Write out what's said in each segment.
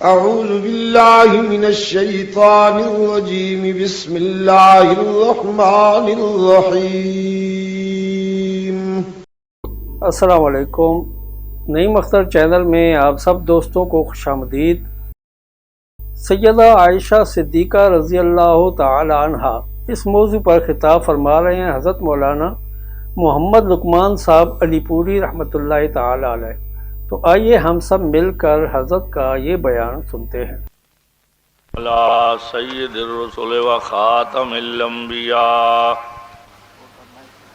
أعوذ بالله من الشيطان الرجيم بسم الله الرحمن الرحيم. السلام علیکم. نعیم اختر چینل میں آپ سب دوستوں کو خوش آمدید. سیدہ عائشہ صدیقہ رضی اللہ تعالی عنہا اس موضوع پر خطاب فرما رہے ہیں حضرت مولانا محمد لقمان صاحب علی پوری رحمۃ اللہ تعالی علیہ. تو آئیے ہم سب مل کر حضرت کا یہ بیان سنتے ہیں. علی سید الرسل و خاتم الانبیاء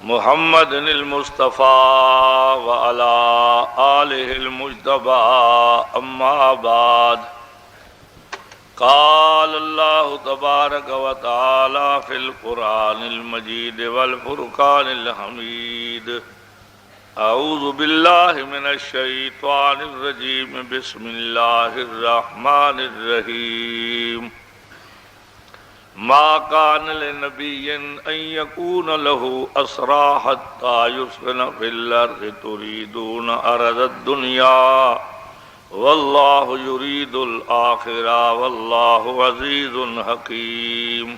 محمد المصطفیٰ و علی آلہ المجتبیٰ اما بعد. قال اللہ تبارک و تعالی فی القرآن المجید والفرقان الحمید. اعوذ باللہ من الشیطان الرجیم بسم اللہ الرحمن الرحیم. ما کان لنبی ان یکون له اسری حتی یسکن فی الارض تریدون عرض الدنیا واللہ یرید الآخرہ واللہ عزیز حکیم.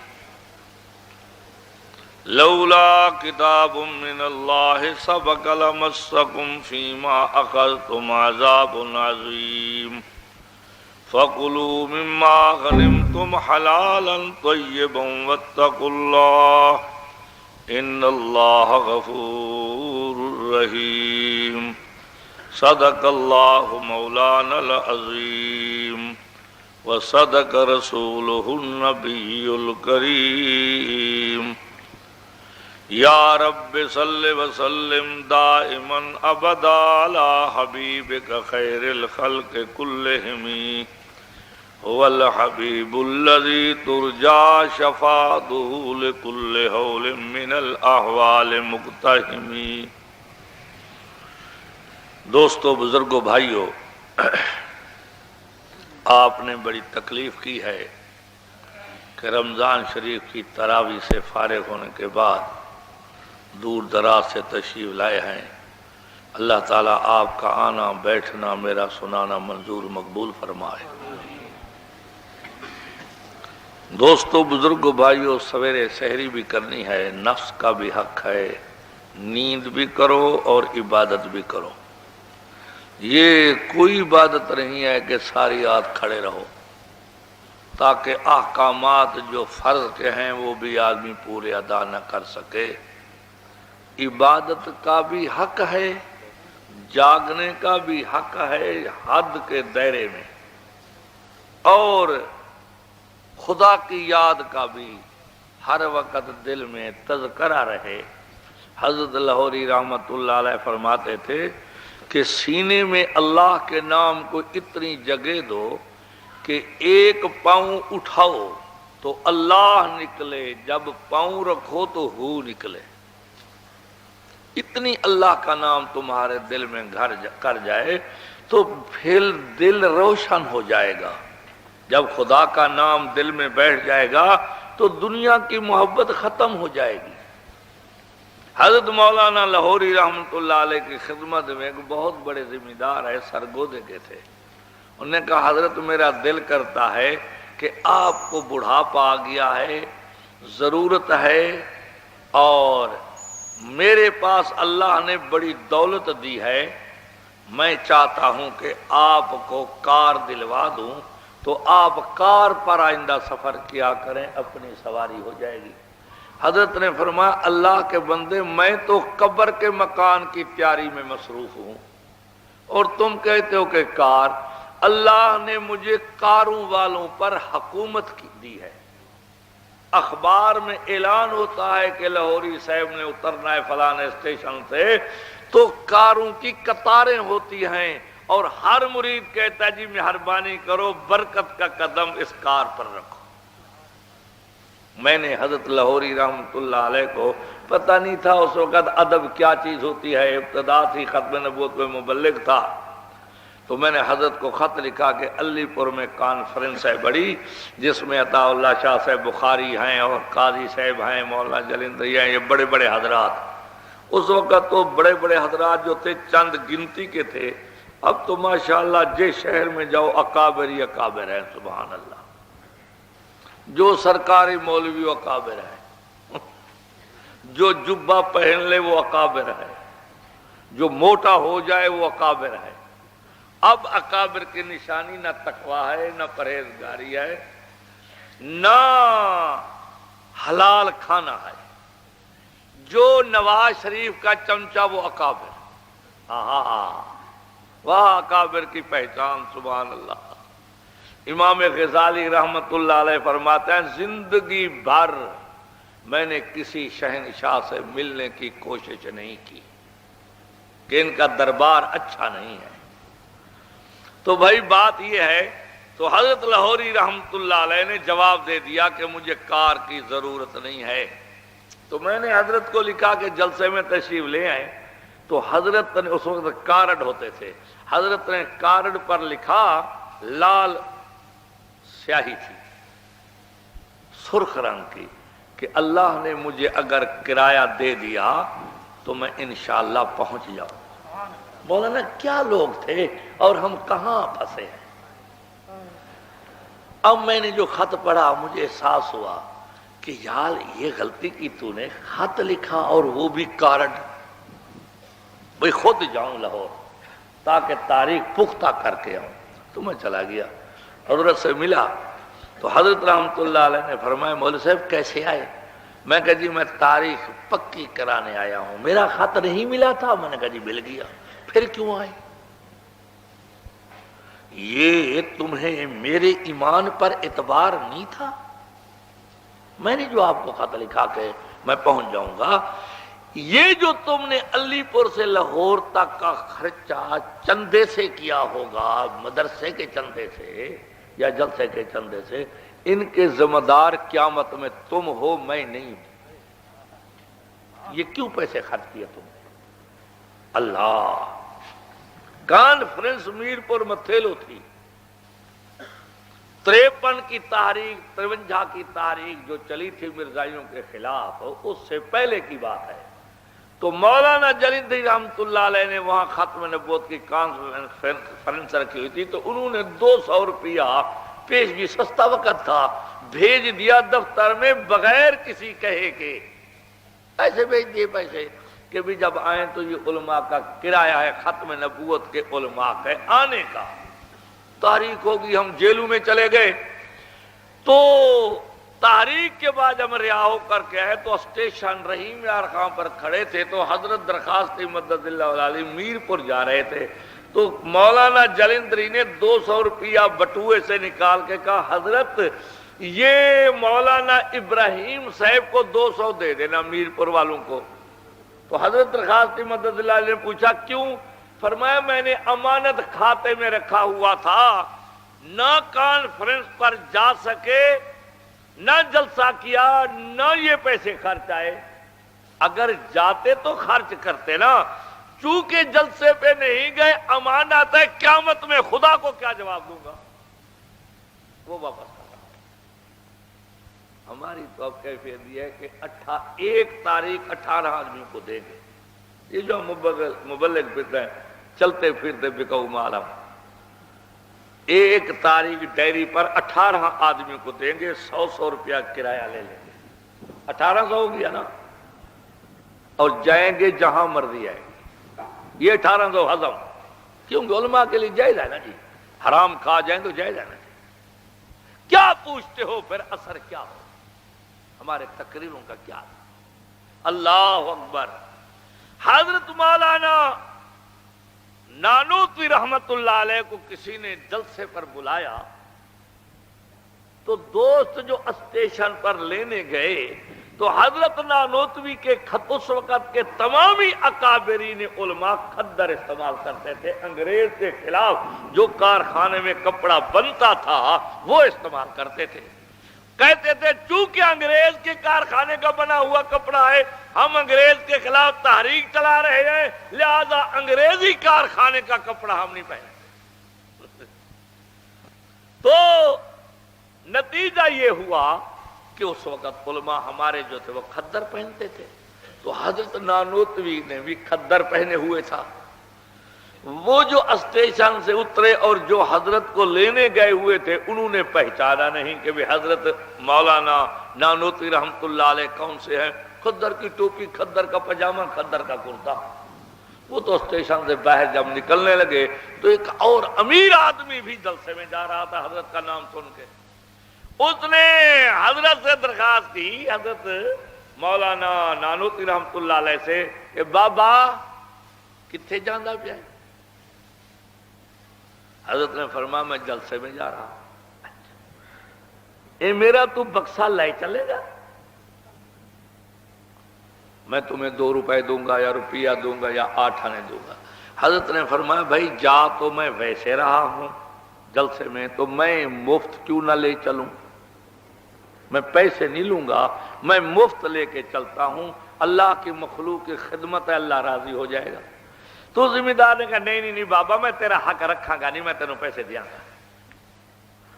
لولا کتاب من اللہ سبق لمسکم فیما اخذتم عذاب عظیم فکلوا مما غنمتم حلالا طیبا واتقوا اللہ ان اللہ غفور رحیم. صدق اللہ مولانا العظیم وصدق رسولہ النبی الکریم. یا رب صل وسلم دائما ابدا علی حبیبک خیر الخلق کلہم هو الحبیب الذی ترجا شفاعته لکل ہول من الاحوال مقتحم. دوستو، بزرگو، بھائیو، آپ نے بڑی تکلیف کی ہے کہ رمضان شریف کی تراویح سے فارغ ہونے کے بعد دور دراز سے تشریف لائے ہیں. اللہ تعالیٰ آپ کا آنا بیٹھنا میرا سنانا منظور مقبول فرمائے. دوستو، بزرگو، بھائیو، سویرے سحری بھی کرنی ہے، نفس کا بھی حق ہے، نیند بھی کرو اور عبادت بھی کرو. یہ کوئی عبادت نہیں ہے کہ ساری رات کھڑے رہو، تاکہ احکامات جو فرض کے ہیں وہ بھی آدمی پورے ادا نہ کر سکے. عبادت کا بھی حق ہے، جاگنے کا بھی حق ہے حد کے دائرے میں، اور خدا کی یاد کا بھی ہر وقت دل میں تذکرہ رہے. حضرت لاہوری رحمت اللہ علیہ فرماتے تھے کہ سینے میں اللہ کے نام کو اتنی جگہ دو کہ ایک پاؤں اٹھاؤ تو اللہ نکلے، جب پاؤں رکھو تو ہو نکلے. اتنی اللہ کا نام تمہارے دل میں گھر کر جائے تو پھر دل روشن ہو جائے گا. جب خدا کا نام دل میں بیٹھ جائے گا تو دنیا کی محبت ختم ہو جائے گی. حضرت مولانا لاہوری رحمۃ اللہ علیہ کی خدمت میں ایک بہت بڑے ذمہ دار ہے، سرگودے کے تھے. انہوں نے کہا حضرت میرا دل کرتا ہے کہ آپ کو بڑھاپا آ گیا ہے، ضرورت ہے، اور میرے پاس اللہ نے بڑی دولت دی ہے، میں چاہتا ہوں کہ آپ کو کار دلوا دوں تو آپ کار پر آئندہ سفر کیا کریں، اپنی سواری ہو جائے گی. حضرت نے فرمایا اللہ کے بندے، میں تو قبر کے مکان کی تیاری میں مصروف ہوں اور تم کہتے ہو کہ کار. اللہ نے مجھے کاروں والوں پر حکومت دی ہے. اخبار میں اعلان ہوتا ہے کہ لاہوری صاحب نے اترنا ہے فلاں اسٹیشن سے، تو کاروں کی قطاریں ہوتی ہیں اور ہر مرید کہتا ہے جی مہربانی کرو برکت کا قدم اس کار پر رکھو. میں نے حضرت لاہوری رحمۃ اللہ علیہ کو پتہ نہیں تھا اس وقت ادب کیا چیز ہوتی ہے، ابتدا تھی، ختم نبوت میں مبلغ تھا، تو میں نے حضرت کو خط لکھا کہ علی پور میں کانفرنس ہے بڑی، جس میں عطا اللہ شاہ صاحب بخاری ہیں اور قاضی صاحب ہیں، مولانا جلندری ہیں، یہ بڑے بڑے حضرات. اس وقت تو بڑے بڑے حضرات جو تھے چند گنتی کے تھے، اب تو ماشاءاللہ جس شہر میں جاؤ اکابر ہی اکابر ہیں، سبحان اللہ، جو سرکاری مولوی وہ اکابر ہے، جو جبہ پہن لے وہ اکابر ہے، جو موٹا ہو جائے وہ اکابر ہے۔ اب اکابر کی نشانی نہ تقویٰ ہے، نہ پرہیزگاری ہے، نہ حلال کھانا ہے۔ جو نواز شریف کا چمچہ وہ اکابر، واہ اکابر کی پہچان، سبحان اللہ۔ امام غزالی رحمت اللہ علیہ فرماتے ہیں زندگی بھر میں نے کسی شہنشاہ سے ملنے کی کوشش نہیں کی کہ ان کا دربار اچھا نہیں ہے۔ تو بھائی بات یہ ہے، تو حضرت لاہوری رحمت اللہ علیہ نے جواب دے دیا کہ مجھے کار کی ضرورت نہیں ہے۔ تو میں نے حضرت کو لکھا کہ جلسے میں تشریف لے آئے، تو حضرت نے اس وقت کارڈ ہوتے تھے، حضرت نے کارڈ پر لکھا، لال سیاہی تھی سرخ رنگ کی، کہ اللہ نے مجھے اگر کرایہ دے دیا تو میں انشاءاللہ پہنچ جاؤں۔ مولانا کیا لوگ تھے اور ہم کہاں پھنسے ہیں۔ اب میں نے جو خط پڑھا مجھے احساس ہوا کہ یار یہ غلطی کی تو نے، خط لکھا اور وہ بھی کارڈ۔ بھئی خود جاؤں لاہور تاکہ تاریخ پختہ کر کے آؤں۔ تو میں چلا گیا، حضرت سے ملا، تو حضرت رحمت اللہ علیہ نے فرمایا مولوی صاحب کیسے آئے؟ میں کہا جی میں تاریخ پکی کرانے آیا ہوں، میرا خط نہیں ملا تھا؟ میں نے کہا جی مل گیا۔ پھر کیوں آئے؟ یہ تمہیں میرے ایمان پر اعتبار نہیں تھا؟ میں نے جو آپ کو خط لکھا کہ میں پہنچ جاؤں گا، یہ جو تم نے علی پور سے لاہور تک کا خرچہ چندے سے کیا ہوگا، مدرسے کے چندے سے یا جلسے کے چندے سے، ان کے ذمہ دار قیامت میں تم ہو، میں نہیں ہوں۔ یہ کیوں پیسے خرچ کیے تم نے؟ اللہ، کانفرنس میرپور متھیلو تھی، 53 کی تحریک، 53 کی تحریک جو چلی تھی مرزائیوں کے خلاف، اس سے پہلے کی بات ہے۔ تو مولانا جلیندری رحمت اللہ علیہ نے وہاں ختم نبوت کی کانفرنس رکھی ہوئی تھی، تو انہوں نے 200 روپیہ پیش بھی، سستا وقت تھا، بھیج دیا دفتر میں بغیر کسی کہے کے، ایسے بھیج دیے پیسے کہ بھی جب آئیں تو یہ علماء کا کرایہ ہے، ختم نبوت کے علماء کے آنے کا۔ تحریک ہوگی، ہم جیلوں میں چلے گئے، تو تحریک کے بعد ہم رہا ہو کر کے آئے تو اسٹیشن رحیم یار خان پر کھڑے تھے، تو حضرت درخواست مدد اللہ علیہ میرپور جا رہے تھے، تو مولانا جلیندری نے 200 روپیہ بٹوئے سے نکال کے کہا حضرت یہ مولانا ابراہیم صاحب کو 200 دے دینا میرپور والوں کو۔ تو حضرت درخواست مدد اللہ علیہ نے پوچھا کیوں؟ فرمایا میں نے امانت کھاتے میں رکھا ہوا تھا، نہ کانفرنس پر جا سکے، نہ جلسہ کیا، نہ یہ پیسے خرچ آئے، اگر جاتے تو خرچ کرتے نا، چونکہ جلسے پہ نہیں گئے، امانت ہے، قیامت میں خدا کو کیا جواب دوں گا؟ وہ واپس کر رہا۔ ہماری تو اب کیفیت یہ ہے کہ 1 تاریخ 18 آدمی کو دیں گے، یہ جو مبلغ پھرتے ہیں چلتے پھرتے بکاؤ مالم، 1 تاریخ ڈیری پر 18 آدمی کو دیں گے، 100 روپیہ کرایہ لے لیں گے، 1800 ہو گیا نا، اور جائیں گے جہاں مرضی آئے گی، یہ 1800 ہضم، کیونکہ علماء کے لیے جائز ہے نا جی، حرام کھا جائیں تو جائز ہے نا جی، کیا پوچھتے ہو پھر اثر کیا ہو، ہمارے تقریروں کا کیا ہے؟ اللہ اکبر۔ حضرت مولانا نانوتوی رحمت اللہ علیہ کو کسی نے جلسے پر بلایا، تو دوست جو اسٹیشن پر لینے گئے تو حضرت نانوتوی کے خط اس وقت کے تمامی اکابرین علماء کھدر استعمال کرتے تھے، انگریز کے خلاف جو کارخانے میں کپڑا بنتا تھا وہ استعمال کرتے تھے، کہتے تھے چونکہ انگریز کے کارخانے کا بنا ہوا کپڑا ہے، ہم انگریز کے خلاف تحریک چلا رہے ہیں، لہذا انگریزی کارخانے کا کپڑا ہم نہیں پہنے۔ تو نتیجہ یہ ہوا کہ اس وقت علماء ہمارے جو تھے وہ کھدر پہنتے تھے، تو حضرت نانوتوی نے بھی کھدر پہنے ہوئے تھا، وہ جو اسٹیشن سے اترے اور جو حضرت کو لینے گئے ہوئے تھے انہوں نے پہچانا نہیں کہ وہ حضرت مولانا نانوتوی رحمت اللہ علیہ کون سے ہیں. خدر کی ٹوپی، خدر کا پاجامہ، خدر کا کرتا. وہ تو اسٹیشن سے باہر جب نکلنے لگے تو ایک اور امیر آدمی بھی جلسے میں جا رہا تھا حضرت کا نام سن کے. اس نے حضرت سے درخواست کی، حضرت مولانا نانوتوی رحمت اللہ علیہ سے، کہ بابا کتنے جانا پیا؟ حضرت نے فرمایا میں جلسے میں جا رہا ہوں. اے میرا تو بکسا لے چلے گا؟ میں تمہیں 2 روپے دوں گا یا روپیہ دوں گا یا 8 آنے دوں گا. حضرت نے فرمایا بھائی جا تو میں ویسے رہا ہوں جلسے میں، تو میں مفت کیوں نہ لے چلوں؟ میں پیسے نہیں لوں گا، میں مفت لے کے چلتا ہوں. اللہ کی مخلوق کی خدمت ہے، اللہ راضی ہو جائے گا. تو ذمہ دار نے کہا نہیں نہیں نہیں بابا میں تیرا حق رکھا گا نہیں، میں تینوں پیسے دیا گا.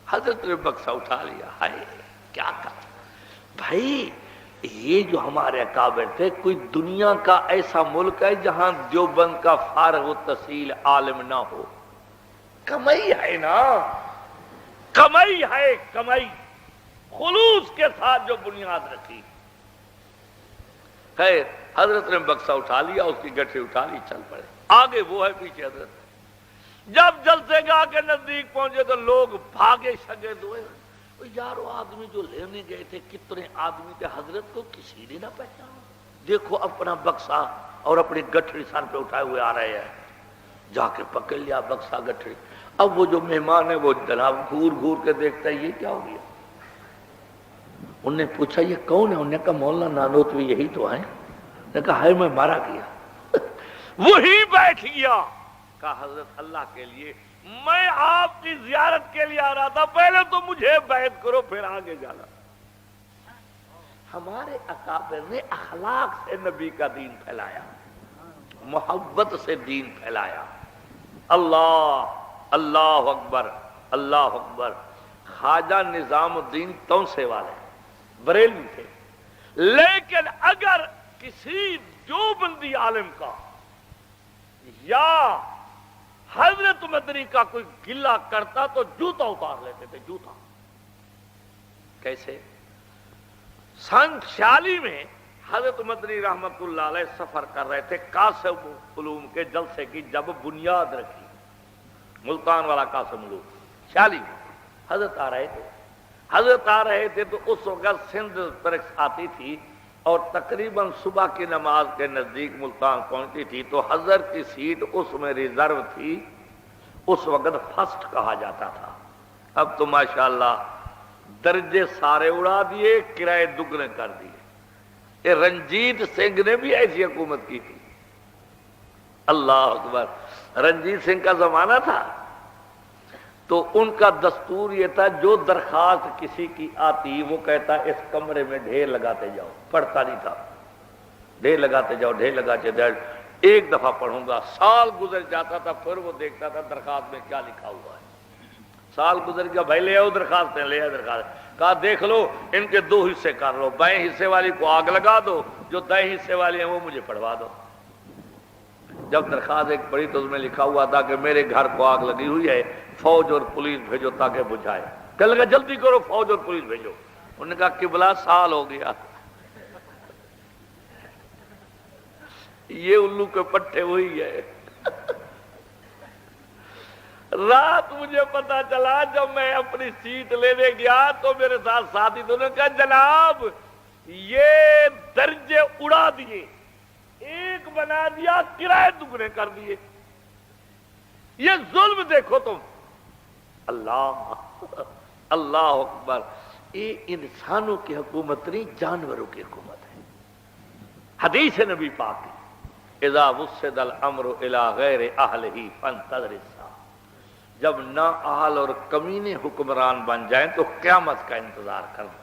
حضرت نے بکسا اٹھا لیا. ہائے کیا کہا بھائی، یہ جو ہمارے اکابر تھے، کوئی دنیا کا ایسا ملک ہے جہاں دیوبند کا فارغ التحصیل عالم نہ ہو؟ کمائی ہے نا، کمائی ہے، کمائی خلوص کے ساتھ جو بنیاد رکھی. خیر حضرت نے بکسا اٹھا لیا، اس کی گٹھری اٹھا لی، چل پڑے. آگے وہ ہے، پیچھے حضرت. جب جلسے گاہ کے نزدیک پہنچے تو لوگ بھاگے شگے دوئے. یارو آدمی جو لینے گئے تھے کتنے آدمی تھے، حضرت کو کسی نے نہ پہچانا. دیکھو اپنا بکسا اور اپنی گٹھڑی سر پہ اٹھائے ہوئے آ رہے ہیں. جا کے پکڑ لیا بکسا گٹھڑی. اب وہ جو مہمان ہے وہ جناب گھور گھور کے دیکھتا ہے یہ کیا ہو گیا. انہوں نے پوچھا یہ کون ہے؟ انہوں نے کہا مولانا نانوتوی یہی تو ہیں. نے کہا ہے میں مارا گیا. وہی بیٹھ گیا. کہا حضرت اللہ کے لیے میں آپ کی زیارت کے لیے آ رہا تھا، پہلے تو مجھے بیعت کرو پھر آگے جانا. ہمارے اکابر نے اخلاق سے نبی کا دین پھیلایا، محبت سے دین پھیلایا. اللہ اللہ اکبر اللہ اکبر. خواجہ نظام الدین تونسے والے بریلوی تھے، لیکن اگر کسی دیوبندی عالم کا یا حضرت مدنی کا کوئی گلہ کرتا تو جوتا اتار لیتے تھے. جوتا کیسے؟ سن 46 میں حضرت مدنی رحمت اللہ علیہ سفر کر رہے تھے قاسم علوم کے جلسے کی جب بنیاد رکھی. ملتان والا قاسم علوم 46 میں حضرت آ رہے تھے. حضرت آ رہے تھے تو اس وقت سندھ پرکس آتی تھی اور تقریباً صبح کی نماز کے نزدیک ملتان پہنچتی تھی. تو حضرت کی سیٹ اس میں ریزرو تھی. اس وقت فرسٹ کہا جاتا تھا. اب تو ماشاءاللہ درجے سارے اڑا دیے، کرائے دگنے کر دیے. یہ رنجیت سنگھ نے بھی ایسی حکومت کی تھی. اللہ اکبر. رنجیت سنگھ کا زمانہ تھا تو ان کا دستور یہ تھا جو درخواست کسی کی آتی وہ کہتا اس کمرے میں ڈھیر لگاتے جاؤ. پڑھتا نہیں تھا. ڈھیر لگاتے جاؤ، ڈھیر لگاتے جاؤ. ایک دفعہ پڑھوں گا، سال گزر جاتا تھا، پھر وہ دیکھتا تھا درخواست میں کیا لکھا ہوا ہے. سال گزر گیا، بھائی لے آؤ درخواستیں، لے آؤ درخواست. کہا دیکھ لو ان کے 2 حصے کر لو، بائیں حصے والی کو آگ لگا دو، جو دائیں حصے والی ہیں وہ مجھے پڑھوا دو. جب درخواست ایک پڑھی تو اس میں لکھا ہوا تھا کہ میرے گھر کو آگ لگی ہوئی ہے، فوج اور پولیس بھیجو تاکہ بجھائے. کہنے لگا جلدی کرو، فوج اور پولیس بھیجو. انہوں نے کہا قبلہ سال ہو گیا. یہ الو کے پٹھے وہی ہے. رات مجھے پتا چلا جب میں اپنی سیٹ لینے گیا تو میرے ساتھ ساتھی تو نے کہا جناب یہ درجے اڑا دیے، ایک بنا دیا، کرائے دگنے کر دیے. یہ ظلم دیکھو تم. اللہ اللہ اکبر. یہ انسانوں کی حکومت نہیں، جانوروں کی حکومت ہے. حدیث نبی پاک کی اذا وسد الامر الى غیر اہلہ فانتظر الساعہ. جب نا اہل اور کمینے حکمران بن جائیں تو قیامت کا انتظار کرنا.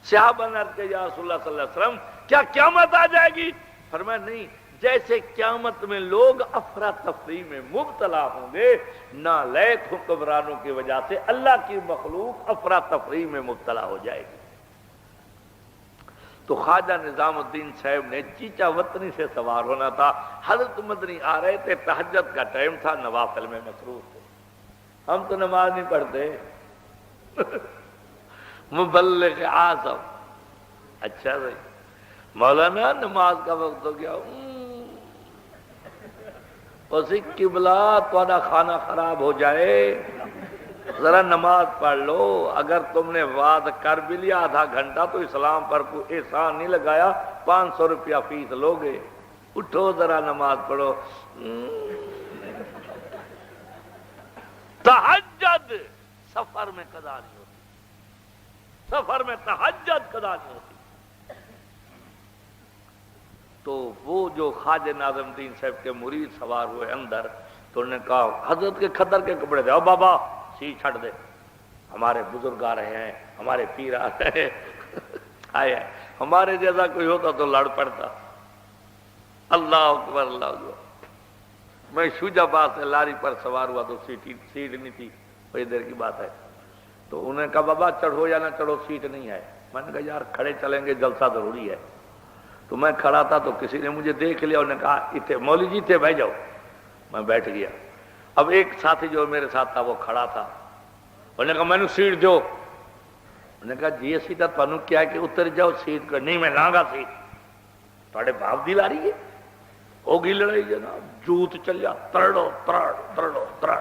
صحابہ نے عرض کیا یا رسول اللہ صلی اللہ علیہ وسلم کیا قیامت آ جائے گی؟ فرمایا نہیں، جیسے قیامت میں لوگ افراتفری میں مبتلا ہوں گے، نالائق حکمرانوں کی وجہ سے اللہ کی مخلوق افراتفری میں مبتلا ہو جائے گی. تو خواجہ نظام الدین صاحب نے چیچا وطنی سے سوار ہونا تھا، حضرت مدنی آ رہے تھے، تہجد کا ٹائم تھا، نوافل میں مصروف تھے۔ ہم تو نماز نہیں پڑھتے مبلغ اعظم، اچھا بھائی مولانا نماز کا وقت ہو گیا، اسی قبلہ تھوڑا کھانا خراب ہو جائے، ذرا نماز پڑھ لو، اگر تم نے وعد کر بھی لیا آدھا گھنٹہ تو اسلام پر کوئی احسان نہیں لگایا، 500 روپیہ فیس لوگے، اٹھو ذرا نماز پڑھو۔ تہجد سفر میں قضا نہیں ہوتی، سفر میں تہجد قضا نہیں ہوتی۔ تو وہ جو خواجہ ناظم الدین صاحب کے مرید سوار ہوئے اندر، تو انہوں نے کہا حضرت کے کھدر کے کپڑے دے، او بابا سی چھڑ دے، ہمارے بزرگ آ رہے ہیں، ہمارے پیر آ رہے ہیں آئے، ہمارے جیسا کوئی ہوتا تو لڑ پڑتا۔ اللہ اکبر، اللہ اکبر۔ میں شوجہ آباد سے لاری پر سوار ہوا تو سیٹ نہیں تھی، بڑی دیر کی بات ہے، تو انہوں نے کہا بابا چڑھو یا نہ چڑھو سیٹ نہیں ہے۔ میں نے کہا یار کھڑے چلیں گے، جلسہ ضروری ہے۔ تو میں کھڑا تھا تو کسی نے مجھے دیکھ لیا، انہوں نے کہا اتنے مولوی جی تھے، بیٹھ جاؤ۔ میں بیٹھ گیا۔ اب ایک ساتھی جو میرے ساتھ تھا وہ کھڑا تھا، انہوں نے کہا میں نے سیٹ دو۔ انہوں نے کہا جی یہ سیٹ تمہیں کیا ہے کہ اتر جاؤ سیٹ کو؟ نہیں میں لانگا سیٹ، تھوڑے باپ دی لاری ہے، ہوگی لڑائی جناب، جوت چل جا، ترڑو ترڑ ترڑو ترڑ،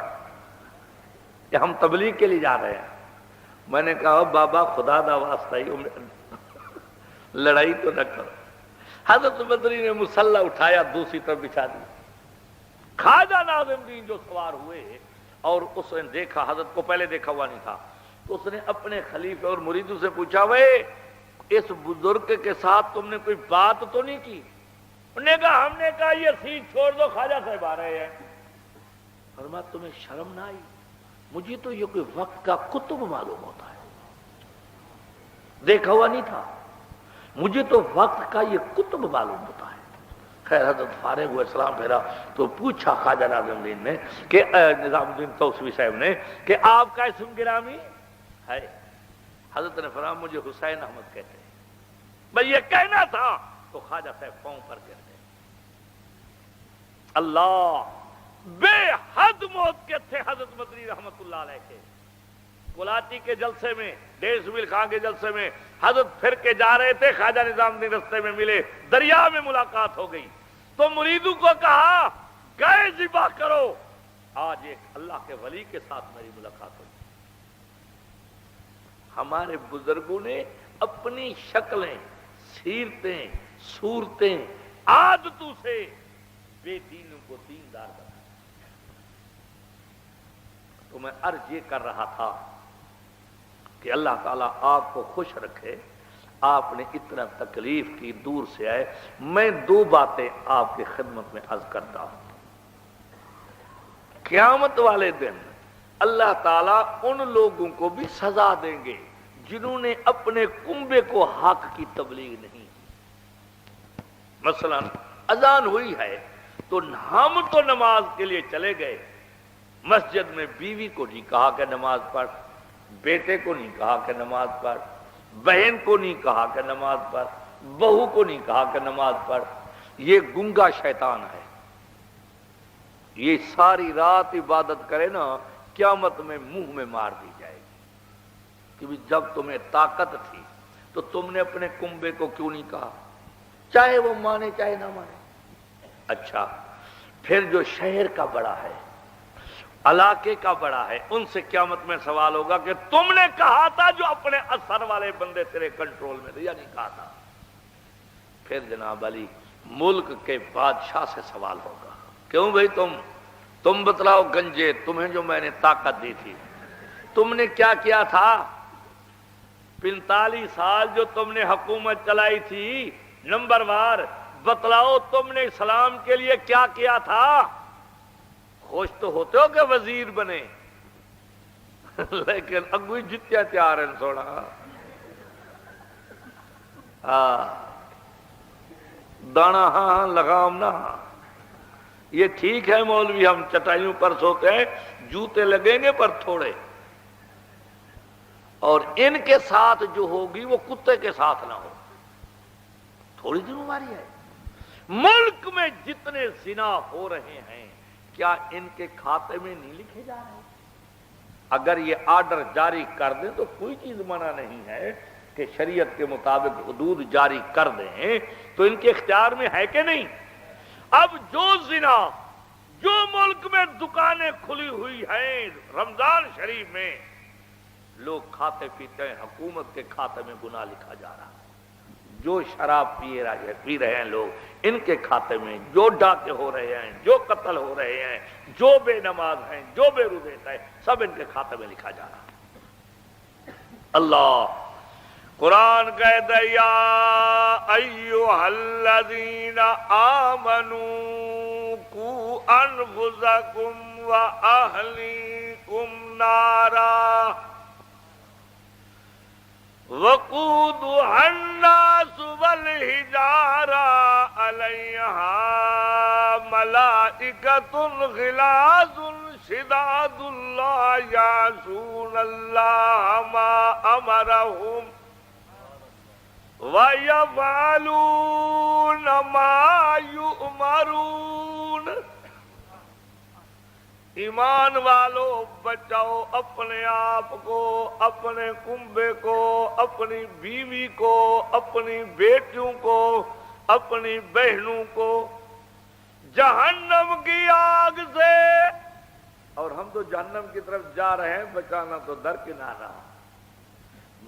کہ ہم تبلیغ کے لیے جا رہے ہیں۔ میں نے کہا بابا خدا دا واسطہ ہی لڑائی تو نہ کرو۔ حضرت مدنی نے مسلح اٹھایا، دوسری طرف بچھا دی۔ خواجہ ناظم الدین جو سوار ہوئے اور اس نے دیکھا، حضرت کو پہلے دیکھا ہوا نہیں تھا، تو اس نے اپنے خلیفے اور مریدوں سے پوچھا وہ اس بزرگ کے ساتھ تم نے کوئی بات تو نہیں کی؟ انہوں نے کہا ہم نے کہا یہ سیٹ چھوڑ دو، خواجہ صاحب آ رہے ہیں۔ فرمایا تمہیں شرم نہ آئی؟ مجھے تو یہ کوئی وقت کا کتب معلوم ہوتا ہے، دیکھا ہوا نہیں تھا، مجھے تو وقت کا یہ کتب معلوم ہوتا ہے۔ خیر حضرت فارغ ہوئے، سلام پھیرا تو پوچھا خواجہ ناظم الدین نے کہ نظام الدین توسوی صاحب نے کہ آپ کا اسم گرامی ہے؟ حضرت نے فرمایا مجھے حسین احمد کہتے ہیں۔ بھئی یہ کہنا تھا تو خواجہ صاحب پاؤں پر کہتے ہیں۔ اللہ بے حد موت کے تھے حضرت مدنی رحمت اللہ علیہ کے۔ کولاٹی کے جلسے میں، ڈیر سبیل خان کے جلسے میں حضرت پھر کے جا رہے تھے، خواجہ نظام الدین رستے میں ملے، دریا میں ملاقات ہو گئی، تو مریدوں کو کہا گائے ذبح کرو، آج ایک اللہ کے ولی کے ساتھ میری ملاقات ہوئی۔ ہمارے بزرگوں نے اپنی شکلیں، سیرتیں، صورتیں، عادتوں سے بے دینوں کو دیندار بنا۔ تو میں عرض یہ کر رہا تھا کہ اللہ تعالیٰ آپ کو خوش رکھے، آپ نے اتنا تکلیف کی، دور سے آئے۔ میں دو باتیں آپ کی خدمت میں عرض کرتا ہوں۔ قیامت والے دن اللہ تعالیٰ ان لوگوں کو بھی سزا دیں گے جنہوں نے اپنے کنبے کو حق کی تبلیغ نہیں کی۔ مثلا اذان ہوئی ہے تو ہم تو نماز کے لیے چلے گئے، مسجد میں بیوی کو نہیں کہا کہ نماز پڑھ، بیٹے کو نہیں کہا کہ نماز پڑھ، بہن کو نہیں کہا کہ نماز پڑھ، بہو کو نہیں کہا کہ نماز پڑھ۔ یہ گنگا شیطان ہے، یہ ساری رات عبادت کرے نا، قیامت میں منہ میں مار دی جائے گی کہ جب تمہیں طاقت تھی تو تم نے اپنے کنبے کو کیوں نہیں کہا، چاہے وہ مانے چاہے نہ مانے۔ اچھا پھر جو شہر کا بڑا ہے، علاقے کا بڑا ہے، ان سے قیامت میں سوال ہوگا کہ تم نے کہا تھا جو اپنے اثر والے بندے تیرے کنٹرول میں تھے یا نہیں کہا تھا۔ پھر جناب علی ملک کے بادشاہ سے سوال ہوگا، کیوں بھئی تم بتلاؤ گنجے، تمہیں جو میں نے طاقت دی تھی تم نے کیا کیا تھا؟ 45 سال جو تم نے حکومت چلائی تھی، نمبر وار بتلاؤ تم نے اسلام کے لیے کیا کیا تھا؟ خوش تو ہوتے ہو کہ وزیر بنے، لیکن اگوی جتیا تیار ہیں سونا۔ دانا ہاں لگام نہ ہاں۔ یہ ٹھیک ہے مولوی ہم چٹائیوں پر سوتے ہیں، جوتے لگیں گے پر تھوڑے، اور ان کے ساتھ جو ہوگی وہ کتے کے ساتھ نہ ہو۔ تھوڑی ذمہ داری ہے؟ ملک میں جتنے زنا ہو رہے ہیں کیا ان کے کھاتے میں نہیں لکھے جا رہے؟ اگر یہ آرڈر جاری کر دیں تو کوئی چیز منع نہیں ہے کہ شریعت کے مطابق حدود جاری کر دیں، تو ان کے اختیار میں ہے کہ نہیں؟ اب جو زنا، جو ملک میں دکانیں کھلی ہوئی ہیں رمضان شریف میں لوگ کھاتے پیتے ہیں، حکومت کے کھاتے میں گناہ لکھا جا رہا ہے۔ جو شراب پی رہے ہیں لوگ، ان کے کھاتے میں جو ڈاکے ہو رہے ہیں، جو قتل ہو رہے ہیں، جو بے نماز ہیں، جو بے روزے ہیں، سب ان کے کھاتے میں لکھا جا رہا ہے۔ اللہ قرآن کہتا ہے یا ایھا الذین آمنوا قوا انفسکم واہلیکم نارا وقودها الناس والحجارہ علیہا ملائکۃ غلاظ شداد لا یعصون اللہ ما امرہم وَيَفْعَلُونَ مَا يُؤْمَرُونَ۔ ایمان والو بچاؤ اپنے آپ کو، اپنے کنبے کو، اپنی بیوی کو، اپنی بیٹیوں کو، اپنی بہنوں کو جہنم کی آگ سے۔ اور ہم تو جہنم کی طرف جا رہے ہیں، بچانا تو درکنارہ۔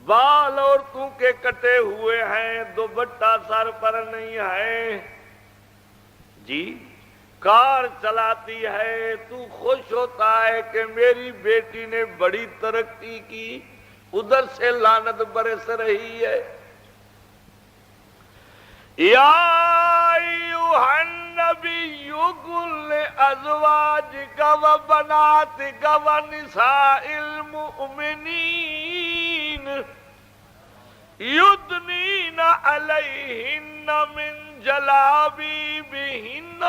بال عورتوں کے کٹے ہوئے ہیں، دوپٹہ سر پر نہیں ہے، جی کار چلاتی ہے، تو خوش ہوتا ہے کہ میری بیٹی نے بڑی ترقی کی، ادھر سے لعنت برس رہی ہے۔ یا ایھا النبی قل لازواجک وبناتک ونساء المؤمنین یدنین علیہن من جلابیبہن۔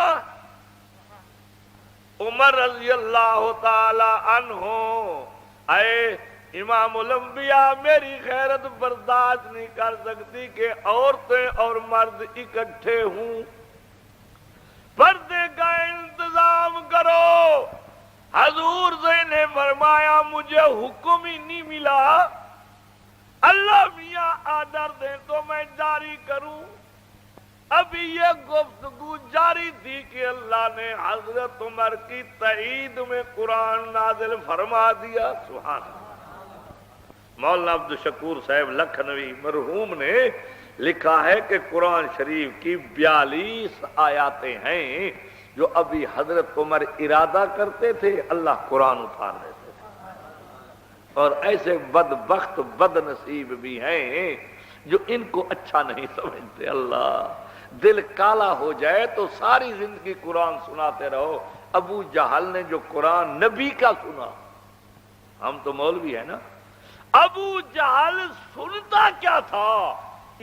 عمر رضی اللہ تعالی عنہ، اے امام الانبیاء، میری غیرت برداشت نہیں کر سکتی کہ عورتیں اور مرد اکٹھے ہوں، پردے کا انتظام کرو۔ حضور سے نے فرمایا مجھے حکم ہی نہیں ملا، اللہ میاں آرڈر دیں تو میں جاری کروں۔ ابھی یہ گفتگو جاری تھی کہ اللہ نے حضرت عمر کی تائید میں قرآن نازل فرما دیا۔ سبحان اللہ۔ مولانا عبدالشکور صاحب لکھنوی مرحوم نے لکھا ہے کہ قرآن شریف کی 42 آیاتیں ہیں جو ابھی حضرت عمر ارادہ کرتے تھے اللہ قرآن اتار دیتے تھے، اور ایسے بدبخت بد نصیب بھی ہیں جو ان کو اچھا نہیں سمجھتے۔ اللہ دل کالا ہو جائے تو ساری زندگی قرآن سناتے رہو۔ ابو جہل نے جو قرآن نبی کا سنا، ہم تو مولوی ہیں نا، ابو جہل سنتا کیا تھا؟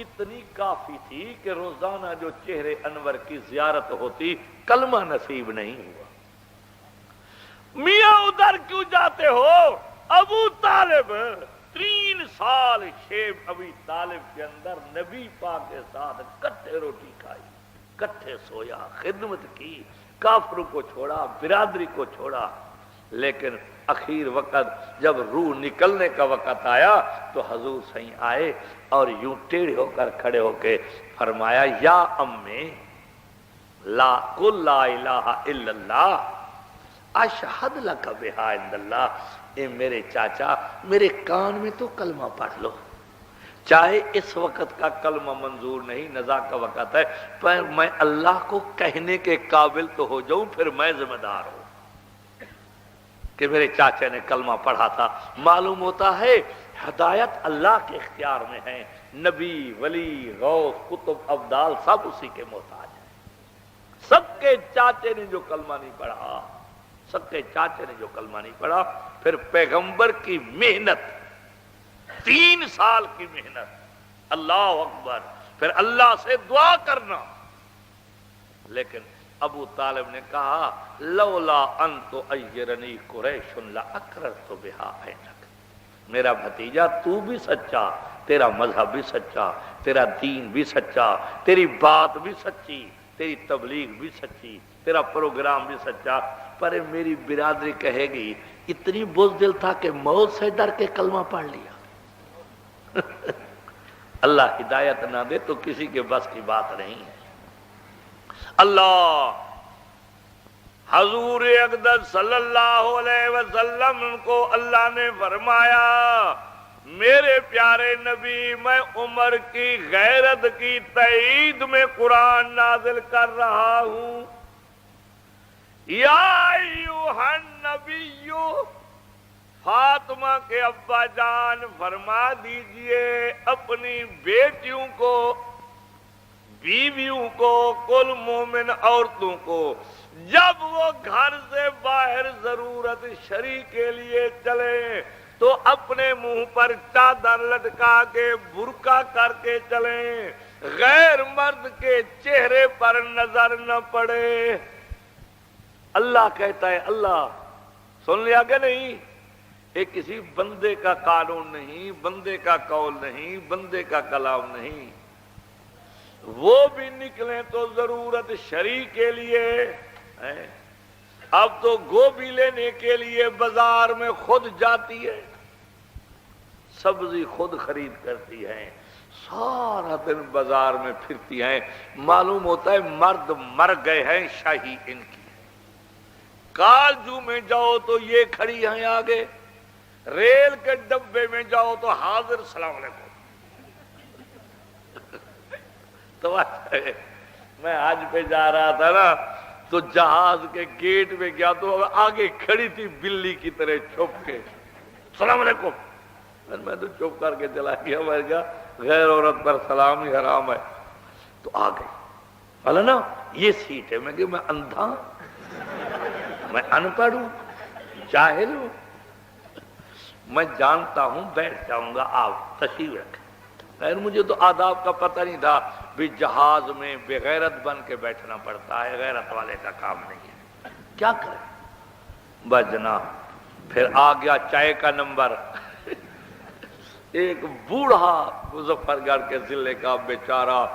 اتنی کافی تھی کہ روزانہ جو چہرے انور کی زیارت ہوتی، کلمہ نصیب نہیں ہوا۔ میاں ادھر کیوں جاتے ہو؟ ابو طالب 3 سال شیب ابی طالب کے اندر نبی پاک کے ساتھ کٹھے روٹی کھائی، کٹھے سویا، خدمت کی، کافروں کو چھوڑا، برادری کو چھوڑا، لیکن اخیر وقت جب روح نکلنے کا وقت آیا تو حضور صحیح آئے اور یوں ٹیڑھے ہو کر کھڑے ہو کے فرمایا یا امی لا قل لا الہ الا اللہ اشہد لک بہا عند اللہ۔ اے میرے چاچا، میرے کان میں تو کلمہ پڑھ لو، چاہے اس وقت کا کلمہ منظور نہیں، نزا کا وقت ہے، پر میں اللہ کو کہنے کے قابل تو ہو جاؤں، پھر میں ذمہ دار ہوں کہ میرے چاچے نے کلمہ پڑھا تھا۔ معلوم ہوتا ہے ہدایت اللہ کے اختیار میں ہے، نبی، ولی، غوث، قطب، ابدال سب اسی کے محتاج ہیں۔ سب کے چاچے نے جو کلمہ نہیں پڑھا، سب کے چاچے نے جو کلمہ نہیں پڑھا، پھر پیغمبر کی محنت، 3 سال کی محنت، اللہ اکبر، پھر اللہ سے دعا کرنا۔ لیکن ابو طالب نے کہا لولا ان تؤیرنی قریش لاقررت بہا عینک، میرا بھتیجا تو بھی سچا، تیرا مذہب بھی سچا، تیرا دین بھی سچا، تیری بات بھی سچی، تیری تبلیغ بھی سچی، تیرا پروگرام بھی سچا، پر میری برادری کہے گی اتنی بزدل تھا کہ موت سے ڈر کے کلمہ پڑھ لیا۔ اللہ ہدایت نہ دے تو کسی کے بس کی بات نہیں ہے۔ اللہ حضور اقدس صلی اللہ علیہ وسلم کو اللہ نے فرمایا میرے پیارے نبی میں عمر کی غیرت کی تائید میں قرآن نازل کر رہا ہوں۔ یا ایھا النبی، فاطمہ کے ابا جان فرما دیجئے اپنی بیٹیوں کو، بیویوں کو، کل مومن عورتوں کو، جب وہ گھر سے باہر ضرورت شرع کے لیے چلیں تو اپنے منہ پر چادر لٹکا کے برقع کر کے چلیں، غیر مرد کے چہرے پر نظر نہ پڑے۔ اللہ کہتا ہے، اللہ سن لیا کہ نہیں؟ یہ کسی بندے کا قانون نہیں، بندے کا قول نہیں، بندے کا کلام نہیں۔ وہ بھی نکلیں تو ضرورت شرع کے لیے، اب تو گوبھی لینے کے لیے بازار میں خود جاتی ہے، سبزی خود خرید کرتی ہے، سارا دن بازار میں پھرتی ہیں، معلوم ہوتا ہے مرد مر گئے ہیں، شاہی ان کی ہے۔ کالجو میں جاؤ تو یہ کھڑی ہیں آگے، ریل کے ڈبے میں جاؤ تو حاضر، السلام علیکم۔ تو میں حج پہ جا رہا تھا نا، تو جہاز کے گیٹ میں گیا تو آگے کھڑی تھی بلی کی طرح چھپ کے، السلام علیکم۔ میں تو چپ کر کے چلا گیا، میں کہا غیر عورت پر سلام ہی حرام ہے۔ تو آ گئی، بولا نا یہ سیٹ ہے۔ میں کہ میں اندھا، میں ان پڑھ ہوں، جاہل ہوں، میں جانتا ہوں، بیٹھ جاؤں گا، آپ تشریف رکھیں۔ خیر مجھے تو آداب کا پتہ نہیں تھا، بھی جہاز میں بغیرت بن کے بیٹھنا پڑتا ہے، غیرت والے کا کام نہیں ہے، کیا کریں؟ بس جناب پھر آ گیا چائے کا نمبر۔ ایک بوڑھا مظفر گڑھ کے ضلع کا بیچارہ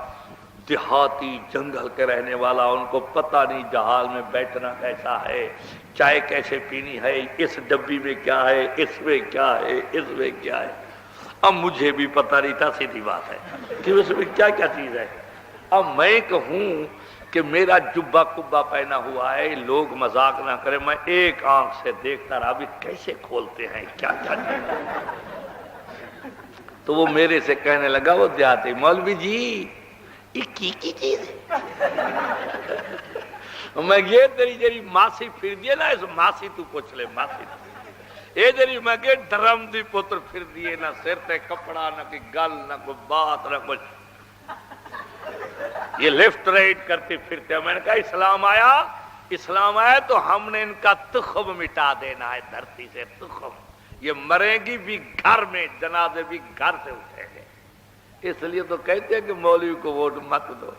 دیہاتی جنگل کے رہنے والا، ان کو پتہ نہیں جہاز میں بیٹھنا کیسا ہے، چائے کیسے پینی ہے، اس ڈبی میں کیا ہے، اس میں کیا ہے، اس میں کیا ہے۔ اب مجھے بھی پتہ نہیں تھا، سیدھی بات ہے کہ اس میں کیا کیا چیز ہے۔ اب میں کہوں کہ میرا جبہ کبا پہنا ہوا ہے، لوگ مذاق نہ کریں، میں ایک آنکھ سے دیکھتا رہا بھی کیسے کھولتے ہیں، کیا کیا چیز۔ تو وہ میرے سے کہنے لگا، وہ دیہاتی، مولوی جی یہ کی چیز ہے؟ میں یہ تیری ماسی پھر دیے نا، اس ماسی تو پوچھ لے، ماسی یہ جی میں کہ ڈرم دی پتر پھر دیے، نہ سر تے کپڑا، نہ کوئی گل، نہ کوئی بات، نہ کچھ، یہ لیفٹ رائٹ کرتے پھرتے۔ میں نے کہا اسلام آیا، اسلام آیا تو ہم نے ان کا تخم مٹا دینا ہے دھرتی سے، تخم۔ یہ مرے گی بھی گھر میں، جنازے بھی گھر سے اٹھیں گے۔ اس لیے تو کہتے ہیں کہ مولوی کو ووٹ مت دو۔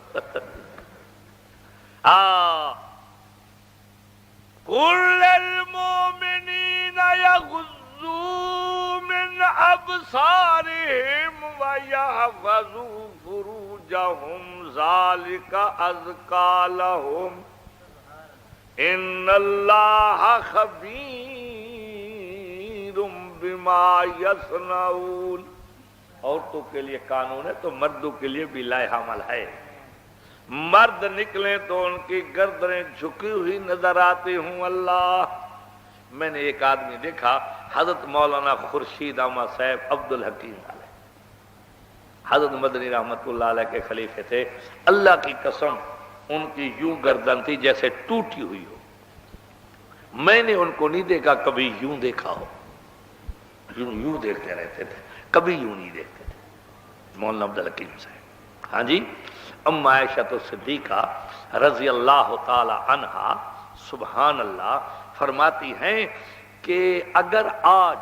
قُلْ لِلْمُؤْمِنِينَ يَغُضُّوا مِنْ أَبْصَارِهِمْ وَيَحْفَظُوا فُرُوجَهُمْ ذَلِكَ أَزْكَىٰ لَهُمْ إِنَّ اللَّهَ خَبِيرٌ بِمَا يَصْنَعُونَ۔ عورتوں کے لیے قانون ہے تو مردوں کے لیے بھی لائحہ عمل ہے۔ مرد نکلیں تو ان کی گردنیں جھکی ہوئی نظر آتی ہوں۔ اللہ، میں نے ایک آدمی دیکھا، حضرت مولانا خورشید احمد صاحب عبد الحکیم علیہ، حضرت مدنی رحمت اللہ علیہ کے خلیفے تھے، اللہ کی قسم ان کی یوں گردن تھی جیسے ٹوٹی ہوئی ہو۔ میں نے ان کو نہیں دیکھا کبھی یوں دیکھا ہو، یوں دیکھتے رہتے تھے، کبھی یوں نہیں دیکھتے تھے مولانا عبد الحکیم صاحب۔ ہاں جی، ام عائشہ صدیقہ رضی اللہ تعالی عنہا سبحان اللہ فرماتی ہیں کہ اگر آج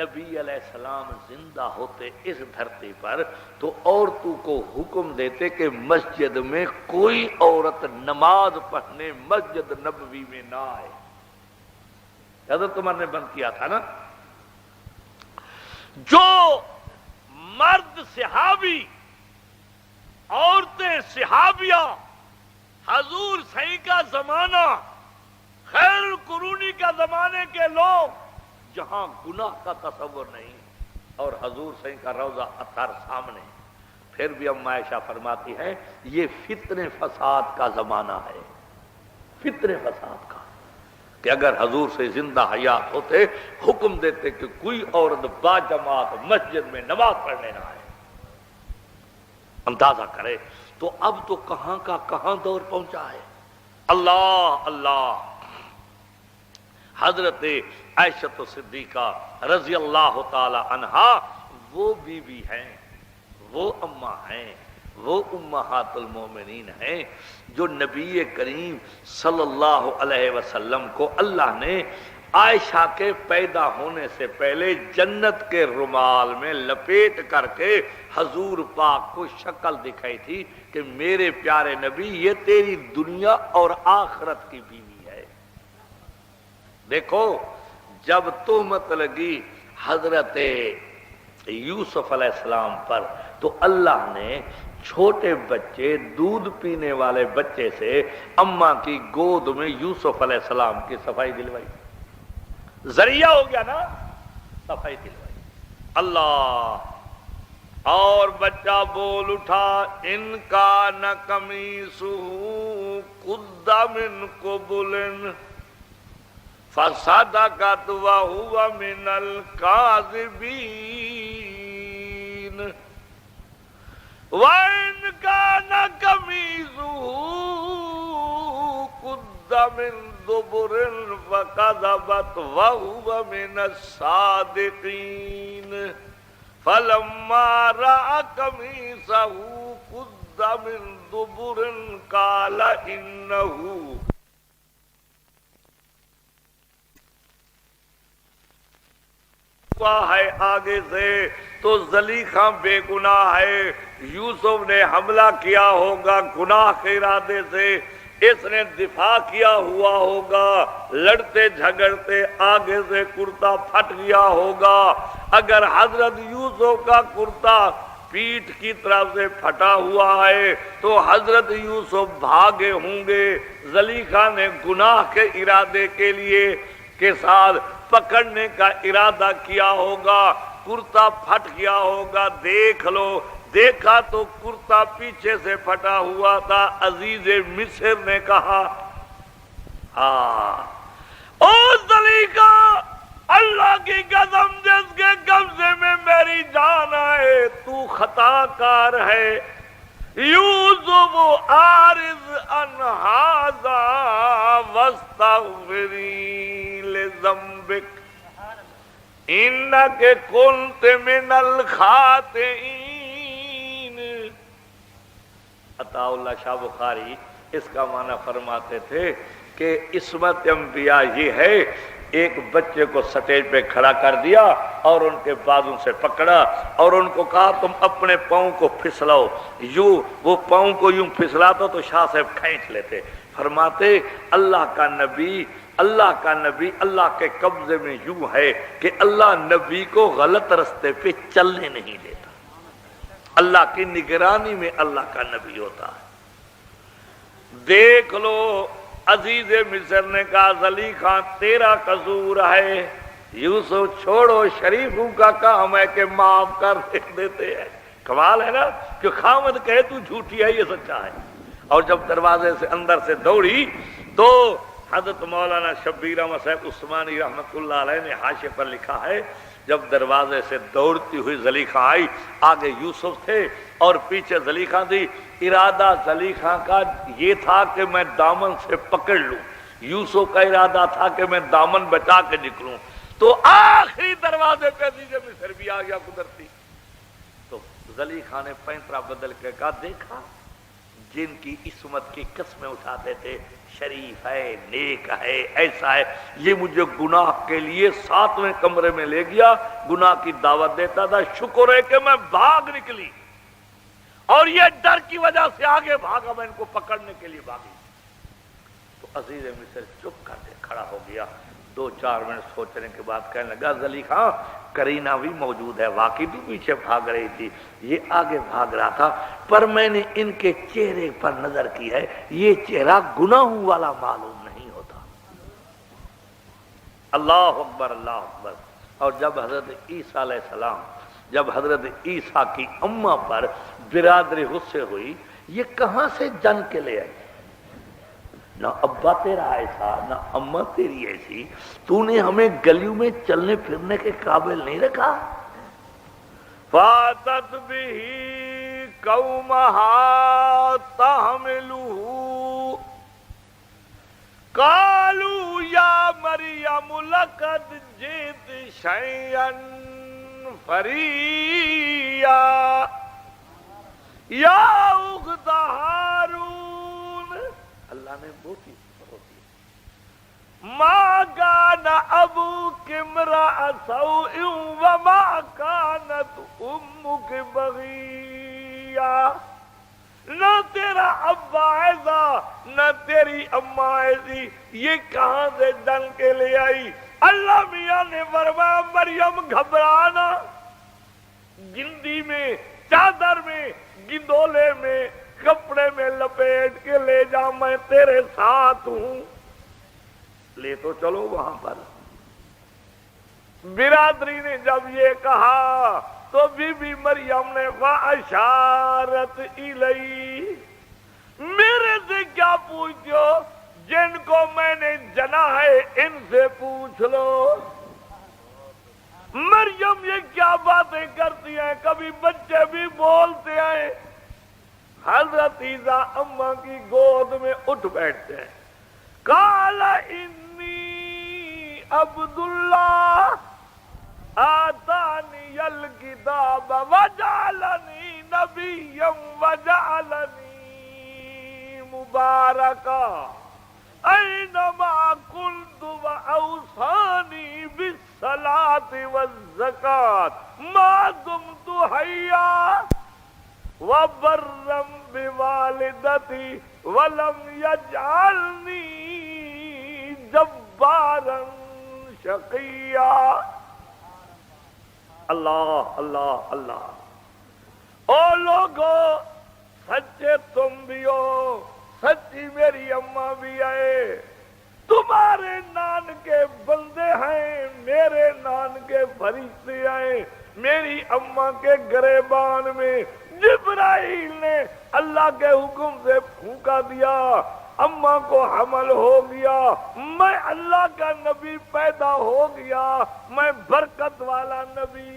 نبی علیہ السلام زندہ ہوتے اس دھرتی پر تو عورتوں کو حکم دیتے کہ مسجد میں کوئی عورت نماز پڑھنے مسجد نبوی میں نہ آئے۔ حضرت عمر نے بند کیا تھا نا۔ جو مرد صحابی، عورتیں صحابیہ، حضور صحیح کا زمانہ، خیر القرونی کا زمانے کے لوگ جہاں گناہ کا تصور نہیں اور حضور صحیح کا روضہ اطہر سامنے، پھر بھی ام عائشہ فرماتی ہے یہ فتنے فساد کا زمانہ ہے، فتنے فساد کا، کہ اگر حضور سے زندہ حیات ہوتے حکم دیتے کہ کوئی عورت با جماعت مسجد میں نماز پڑھنے نہ آئے۔ اندازہ کرے تو اب تو کہاں کا کہاں دور پہنچا ہے۔ اللہ اللہ، حضرت عائشہ صدیقہ رضی اللہ تعالی عنہا وہ بیوی ہیں، وہ اماں ہیں، وہ امہات المومنین ہیں جو نبی کریم صلی اللہ علیہ وسلم کو اللہ نے عائشہ کے پیدا ہونے سے پہلے جنت کے رومال میں لپیٹ کر کے حضور پاک کو شکل دکھائی تھی کہ میرے پیارے نبی یہ تیری دنیا اور آخرت کی بیوی ہے۔ دیکھو جب تہمت لگی حضرت یوسف علیہ السلام پر تو اللہ نے چھوٹے بچے، دودھ پینے والے بچے سے اماں کی گود میں یوسف علیہ السلام کی صفائی دلوائی، ذریعہ ہو گیا نا، صفائی دلوائی۔ اللہ، اور بچہ بول اٹھا ان کا نہ قمیصہ قد من قبل فصدقت وهو من الكاذبین وَإِنْ كَانَ قَمِيصُهُ قُدَّ مِنْ دُبُرٍ فَكَذَبَتْ وَهُوَ مِنَ الصَّادِقِينَ فَلَمَّا رَأَى قَمِيصَهُ قُدَّ مِنْ دُبُرٍ قَالَ إِنَّهُ ہے آگے سے تو زلیخا بے گناہ ہے، یوسف نے حملہ کیا ہوگا گناہ کے ارادے سے، اس نے دفاع کیا ہوا ہوگا، لڑتے جھگڑتے آگے سے کرتا پھٹ گیا ہوگا۔ اگر حضرت یوسف کا کرتا پیٹھ کی طرف سے پھٹا ہوا ہے تو حضرت یوسف بھاگے ہوں گے، زلیخا نے گناہ کے ارادے کے لیے کے ساتھ پکڑنے کا ارادہ کیا ہوگا، کرتا پھٹ گیا ہوگا۔ دیکھ لو، دیکھا تو کرتا پیچھے سے پھٹا ہوا تھا۔ عزیز مصر نے کہا ہاں او زلیخا، اللہ کی قسم جس کے قبضے میں میری جان آئے تو خطا کار ہے، یوسف عارض عن ھذا واستغفری لذنبک انک کنت من الخاطئین۔ عطا اللہ شاہ بخاری اس کا معنی فرماتے تھے کہ عصمت انبیاء یہ ہے، ایک بچے کو سٹیج پہ کھڑا کر دیا اور ان کے بازو سے پکڑا اور ان کو کہا تم اپنے پاؤں کو پھسلاؤ، یوں وہ پاؤں کو یوں پھسلاتا تو شاہ صاحب کھینچ لیتے۔ فرماتے اللہ کا نبی اللہ کے قبضے میں یوں ہے کہ اللہ نبی کو غلط رستے پہ چلنے نہیں دیتا، اللہ کی نگرانی میں اللہ کا نبی ہوتا ہے۔ دیکھ لو، عزیز مصر نے کہا زلیخا تیرا قصور ہے، یوسف چھوڑو، شریفوں کا کام ہے کہ معاف کر دیتے ہیں۔ کمال ہے نا کہ خامد کہے تو جھوٹی ہے یہ سچا ہے۔ اور جب دروازے سے اندر سے دوڑی تو حضرت مولانا شبیر احمد صاحب عثمانی رحمت اللہ علیہ نے حاشیے پر لکھا ہے جب دروازے سے دوڑتی ہوئی زلیخا آئی، آگے یوسف تھے اور پیچھے زلیخا تھی، ارادہ زلیخا کا یہ تھا کہ میں دامن سے پکڑ لوں، یوسف کا ارادہ تھا کہ میں دامن بچا کے نکلوں، تو آخری دروازے پہ دیجئے مصر بھی آ گیا قدرتی۔ تو زلیخا نے پینترا بدل کے کہا دیکھا جن کی عصمت کی قسمیں اٹھاتے تھے، شریف ہے، نیک ہے، ایسا ہے، یہ مجھے گناہ کے لیے 7ویں کمرے میں لے گیا، گناہ کی دعوت دیتا تھا، شکر ہے کہ میں بھاگ نکلی اور یہ ڈر کی وجہ سے آگے بھاگا، میں ان کو پکڑنے کے لیے بھاگی۔ تو عزیز مصر چپ کر کے کھڑا ہو گیا، 2-4 منٹ سوچنے کے بعد کہنے لگا زلیخا کرینہ بھی موجود ہے، واقعی تو پیچھے بھاگ رہی تھی، یہ آگے بھاگ رہا تھا، پر میں نے ان کے چہرے پر نظر کی ہے، یہ چہرہ گناہوں والا معلوم نہیں ہوتا۔ اللہ اکبر اللہ اکبر۔ اور جب حضرت عیسیٰ علیہ السلام، جب حضرت عیسیٰ کی اماں پر برادری غصے ہوئی، یہ کہاں سے جن کے لے آئی؟ نہ ابا تیرا ایسا، نہ اماں تیری ایسی، تو نے ہمیں گلیوں میں چلنے پھرنے کے قابل نہیں رکھا۔ فاتت به قومها تحملہ قالوا یا مریم لقد جئت شیئا فریا یا اخت ہارون، اللہ نے بہت ہی ما کان ابوک امرأ سوء وما کانت امک بغیا، نہ تیرا ابا ایسا نہ تیری اماں ایسی، یہ کہاں سے ڈن کے لے آئی؟ اللہ میاں نے فرمایا مریم گھبرانا، گندی میں، چادر میں، گندولے میں، کپڑے میں لپیٹ کے لے جا، میں تیرے ساتھ ہوں، لے تو چلو وہاں پر۔ برادری نے جب یہ کہا تو بی بی مریم نے فاشارت الی، میرے سے کیا پوچھو، جن کو میں نے جنا ہے ان سے پوچھ لو۔ مریم یہ کیا باتیں کرتی ہیں، کبھی بچے بھی بولتے ہیں۔ حضرت عیسیٰ اماں کی گود میں اٹھ بیٹھتے ہیں۔ قال انی عبد اللہ آتانی الکتاب وجعلنی نبیا وجعلنی مبارکا اینما کنت واوصانی بالصلاة والزکاة ما دمت حیا وبرا بوالدتی ولم یجعلنی جبارا شقیا۔ اللہ اللہ اللہ۔ او لوگو، سچے تم بھی ہو، سچی میری اماں بھی ہے، تمہارے نان کے بندے ہیں، میرے نان کے فرشتے ہیں۔ میری اماں کے گریبان میں جبرائیل نے اللہ کے حکم سے پھونکا دیا، اماں کو حمل ہو گیا، میں اللہ کا نبی پیدا ہو گیا، میں برکت والا نبی۔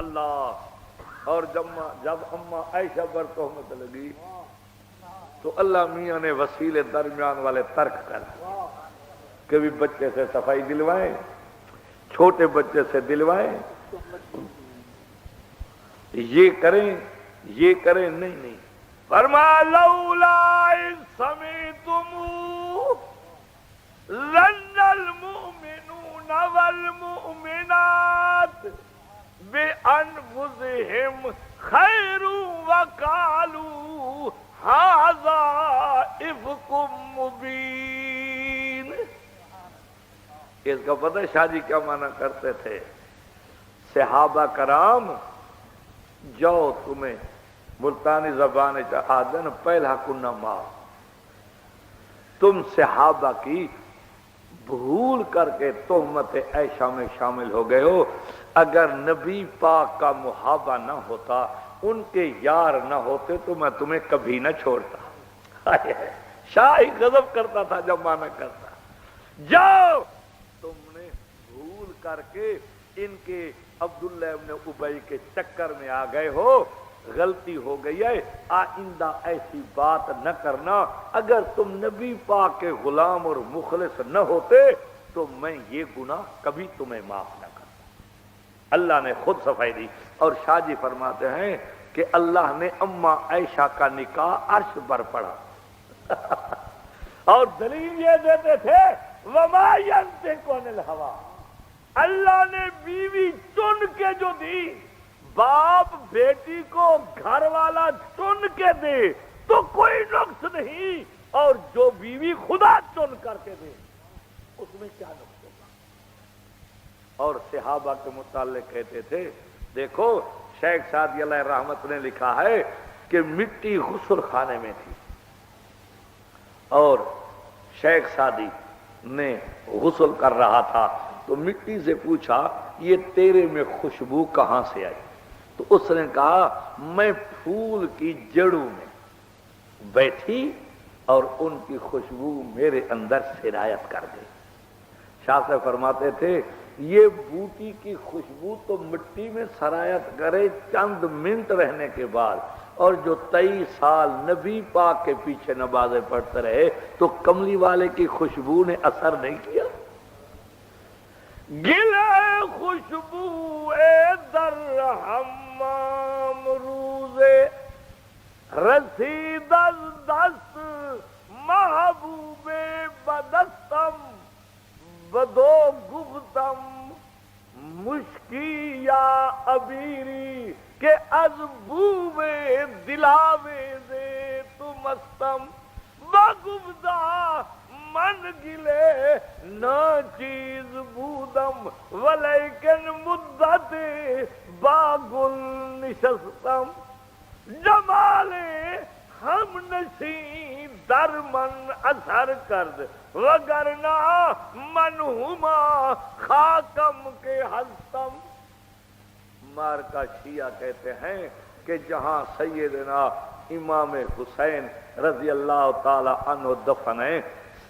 اللہ۔ اور جب اماں عائشہ پر تہمت لگی تو اللہ میاں نے وسیلے درمیان والے ترک کر، کبھی بچے سے صفائی دلوائیں، چھوٹے بچے سے دلوائیں، یہ کریں یہ کریں، نہیں۔ فرمایا لولا اذ سمعتموہ ظن المؤمنون والمؤمنات بأنفسهم خیر وقالوا ھذا افک مبین۔ اس کا پتہ شاہ جی کیا معنی کرتے تھے؟ صحابہ کرام جو تمہیں ملتانی زبان چاہدن پہلا کنہ ماں، تم صحابہ کی بھول کر کے تہمت عائشہ میں شامل ہو گئے ہو۔ اگر نبی پاک کا محابہ نہ ہوتا، ان کے یار نہ ہوتے تو میں تمہیں کبھی نہ چھوڑتا۔ شاہ ہی غضب کرتا تھا جب مانا کرتا، جاؤ تم نے بھول کر کے ان کے عبداللہ ابن ابی کے چکر میں آ گئے ہو، غلطی ہو گئی ہے، آئندہ ایسی بات نہ کرنا۔ اگر تم نبی پاک کے غلام اور مخلص نہ ہوتے تو میں یہ گناہ کبھی تمہیں معاف نہ کرتا۔ اللہ نے خود صفائی دی۔ اور شاہ جی فرماتے ہیں کہ اللہ نے اماں عائشہ کا نکاح عرش پر پڑھا اور دلیل یہ دیتے تھے وما ينطق عن الهوى، اللہ نے بیوی چن کے جو دی، باپ بیٹی کو گھر والا چن کے دے تو کوئی نقص نہیں، اور جو بیوی خدا چن کر کے دے اس میں کیا نقص ہوگا؟ اور صحابہ کے متعلق کہتے تھے، دیکھو شیخ سعدی علیہ رحمت نے لکھا ہے کہ مٹی غسل خانے میں تھی، اور شیخ سعدی نے غسل کر رہا تھا تو مٹی سے پوچھا یہ تیرے میں خوشبو کہاں سے آئی؟ تو اس نے کہا میں پھول کی جڑوں میں بیٹھی اور ان کی خوشبو میرے اندر سرایت کر گئی۔ شاہ صاحب فرماتے تھے یہ بوٹی کی خوشبو تو مٹی میں سرایت کرے چند منٹ رہنے کے بعد، اور جو 23 سال نبی پاک کے پیچھے نمازیں پڑھتے رہے تو کملی والے کی خوشبو نے اثر نہیں کیا؟ گلے خوشبو اے در حمام روزے رسید از دست محبوب بدستم بدو گفتم مشکی یا عبیری کہ از بو دلاوے دے تو مستم بگفتا من گلے نا چیز بودم ولیکن مدت باگل نشستم جمال ہم نشین در من اثر کرد وگرنہ من ہما خاکم کے ہستم۔ مارکا شیعہ کہتے ہیں کہ جہاں سیدنا امام حسین رضی اللہ تعالی عنہ دفن ہے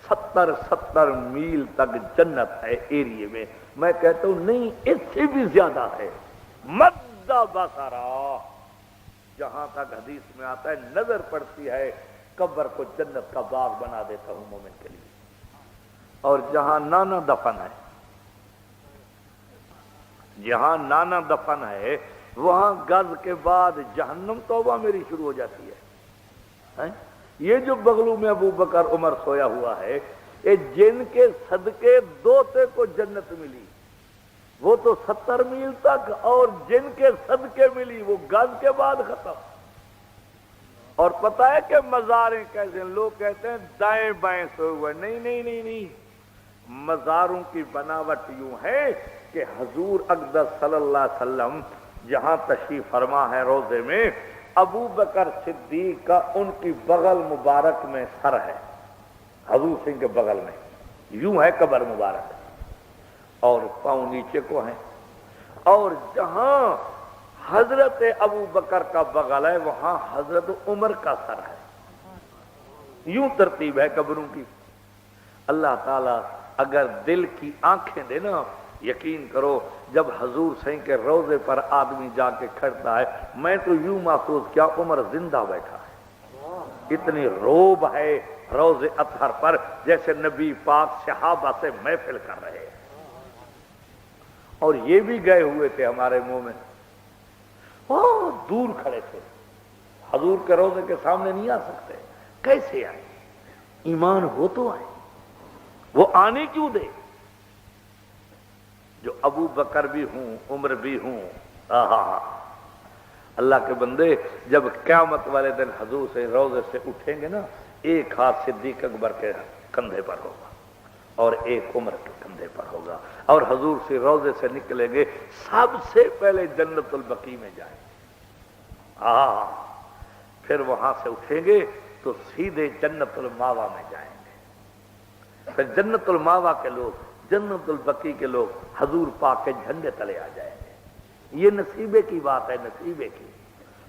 70 میل تک جنت ہے ایریے میں، میں کہتا ہوں نہیں اس سے بھی زیادہ ہے، مد بصرا، جہاں تک حدیث میں آتا ہے نظر پڑتی ہے قبر کو جنت کا باغ بنا دیتا ہوں مومن کے لیے۔ اور جہاں نانا دفن ہے، جہاں نانا دفن ہے وہاں گز کے بعد جہنم توبہ میری شروع ہو جاتی ہے۔ یہ جو بغلوں میں ابو بکر عمر سویا ہوا ہے، یہ جن کے صدقے دوتے کو جنت ملی وہ تو 70 میل تک، اور جن کے صدقے ملی وہ گز کے بعد ختم۔ اور پتہ ہے کہ مزاریں کیسے، لوگ کہتے ہیں دائیں بائیں سوئے ہوئے، نہیں، مزاروں کی بناوٹ یوں ہے کہ حضور اقدس صلی اللہ علیہ وسلم جہاں تشریف فرما ہے روضے میں، ابو بکر صدیق کا ان کی بغل مبارک میں سر ہے، حضور سنگھ کے بغل میں یوں ہے قبر مبارک، اور پاؤں نیچے کو ہیں، اور جہاں حضرت ابو بکر کا بغل ہے وہاں حضرت عمر کا سر ہے، یوں ترتیب ہے قبروں کی۔ اللہ تعالیٰ اگر دل کی آنکھیں دے نا، یقین کرو جب حضور سنگھ کے روضے پر آدمی جا کے کھڑتا ہے، میں تو یوں محسوس کیا عمر زندہ بیٹھا ہے، اتنی روب ہے روضے اطہر پر جیسے نبی پاک صحابہ سے محفل کر رہے ہیں۔ اور یہ بھی گئے ہوئے تھے ہمارے مومن، دور کھڑے تھے، حضور کے روضے کے سامنے نہیں آ سکتے، کیسے آئے؟ ایمان ہو تو آئے، وہ آنے کیوں دے؟ جو ابو بکر بھی ہوں عمر بھی ہوں، اللہ کے بندے جب قیامت والے دن حضور سے روضے سے اٹھیں گے نا، ایک ہاتھ صدیق اکبر کے کندھے پر ہوگا اور ایک عمر کے کندھے پر ہوگا، اور حضور سے روضے سے نکلیں گے سب سے پہلے جنت البقیع میں جائیں گے، پھر وہاں سے اٹھیں گے تو سیدھے جنت الماوا میں جائیں گے، پھر جنت الماوا کے لوگ، جنت البقیع کے لوگ حضور پاک کے جھنڈے تلے آ جائیں گے۔ یہ نصیبے کی بات ہے، نصیبے کی۔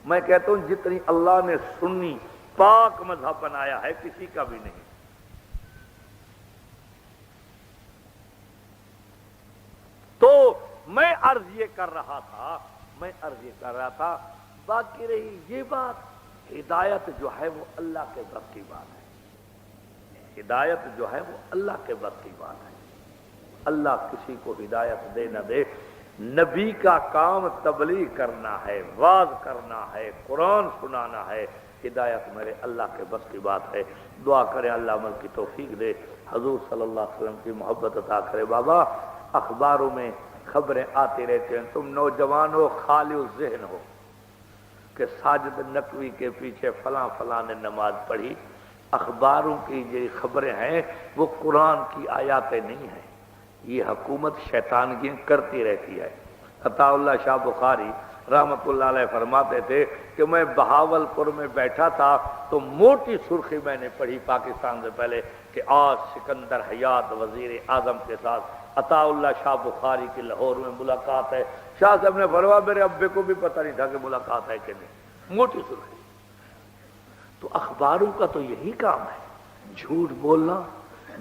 میں کہتا ہوں جتنی اللہ نے سنی پاک مذہب بنایا ہے کسی کا بھی نہیں۔ تو میں عرض یہ کر رہا تھا، باقی رہی یہ بات، ہدایت جو ہے وہ اللہ کے بس کی بات ہے، ہدایت جو ہے وہ اللہ کے بس کی بات ہے۔ اللہ کسی کو ہدایت دے نہ دے، نبی کا کام تبلیغ کرنا ہے، واز کرنا ہے، قرآن سنانا ہے، ہدایت میرے اللہ کے بس کی بات ہے۔ دعا کریں اللہ عمل کی توفیق دے، حضور صلی اللہ علیہ وسلم کی محبت عطا کرے۔ بابا اخباروں میں خبریں آتی رہتی ہیں، تم نوجوان ہو، خالی الذہن ہو کہ ساجد نقوی کے پیچھے فلاں نے نماز پڑھی، اخباروں کی یہ خبریں ہیں وہ قرآن کی آیاتیں نہیں ہیں، یہ حکومت شیطانگیاں کرتی رہتی ہے۔ عطا اللہ شاہ بخاری رحمت اللہ علیہ فرماتے تھے کہ میں بہاول پور میں بیٹھا تھا تو موٹی سرخی میں نے پڑھی پاکستان سے پہلے کہ آج سکندر حیات وزیر اعظم کے ساتھ عطا اللہ شاہ بخاری کی لاہور میں ملاقات ہے۔ شاہ صاحب نے فرمایا میرے ابے کو بھی پتہ نہیں تھا کہ ملاقات ہے کہ نہیں، موٹی سرخی۔ تو اخباروں کا تو یہی کام ہے، جھوٹ بولنا،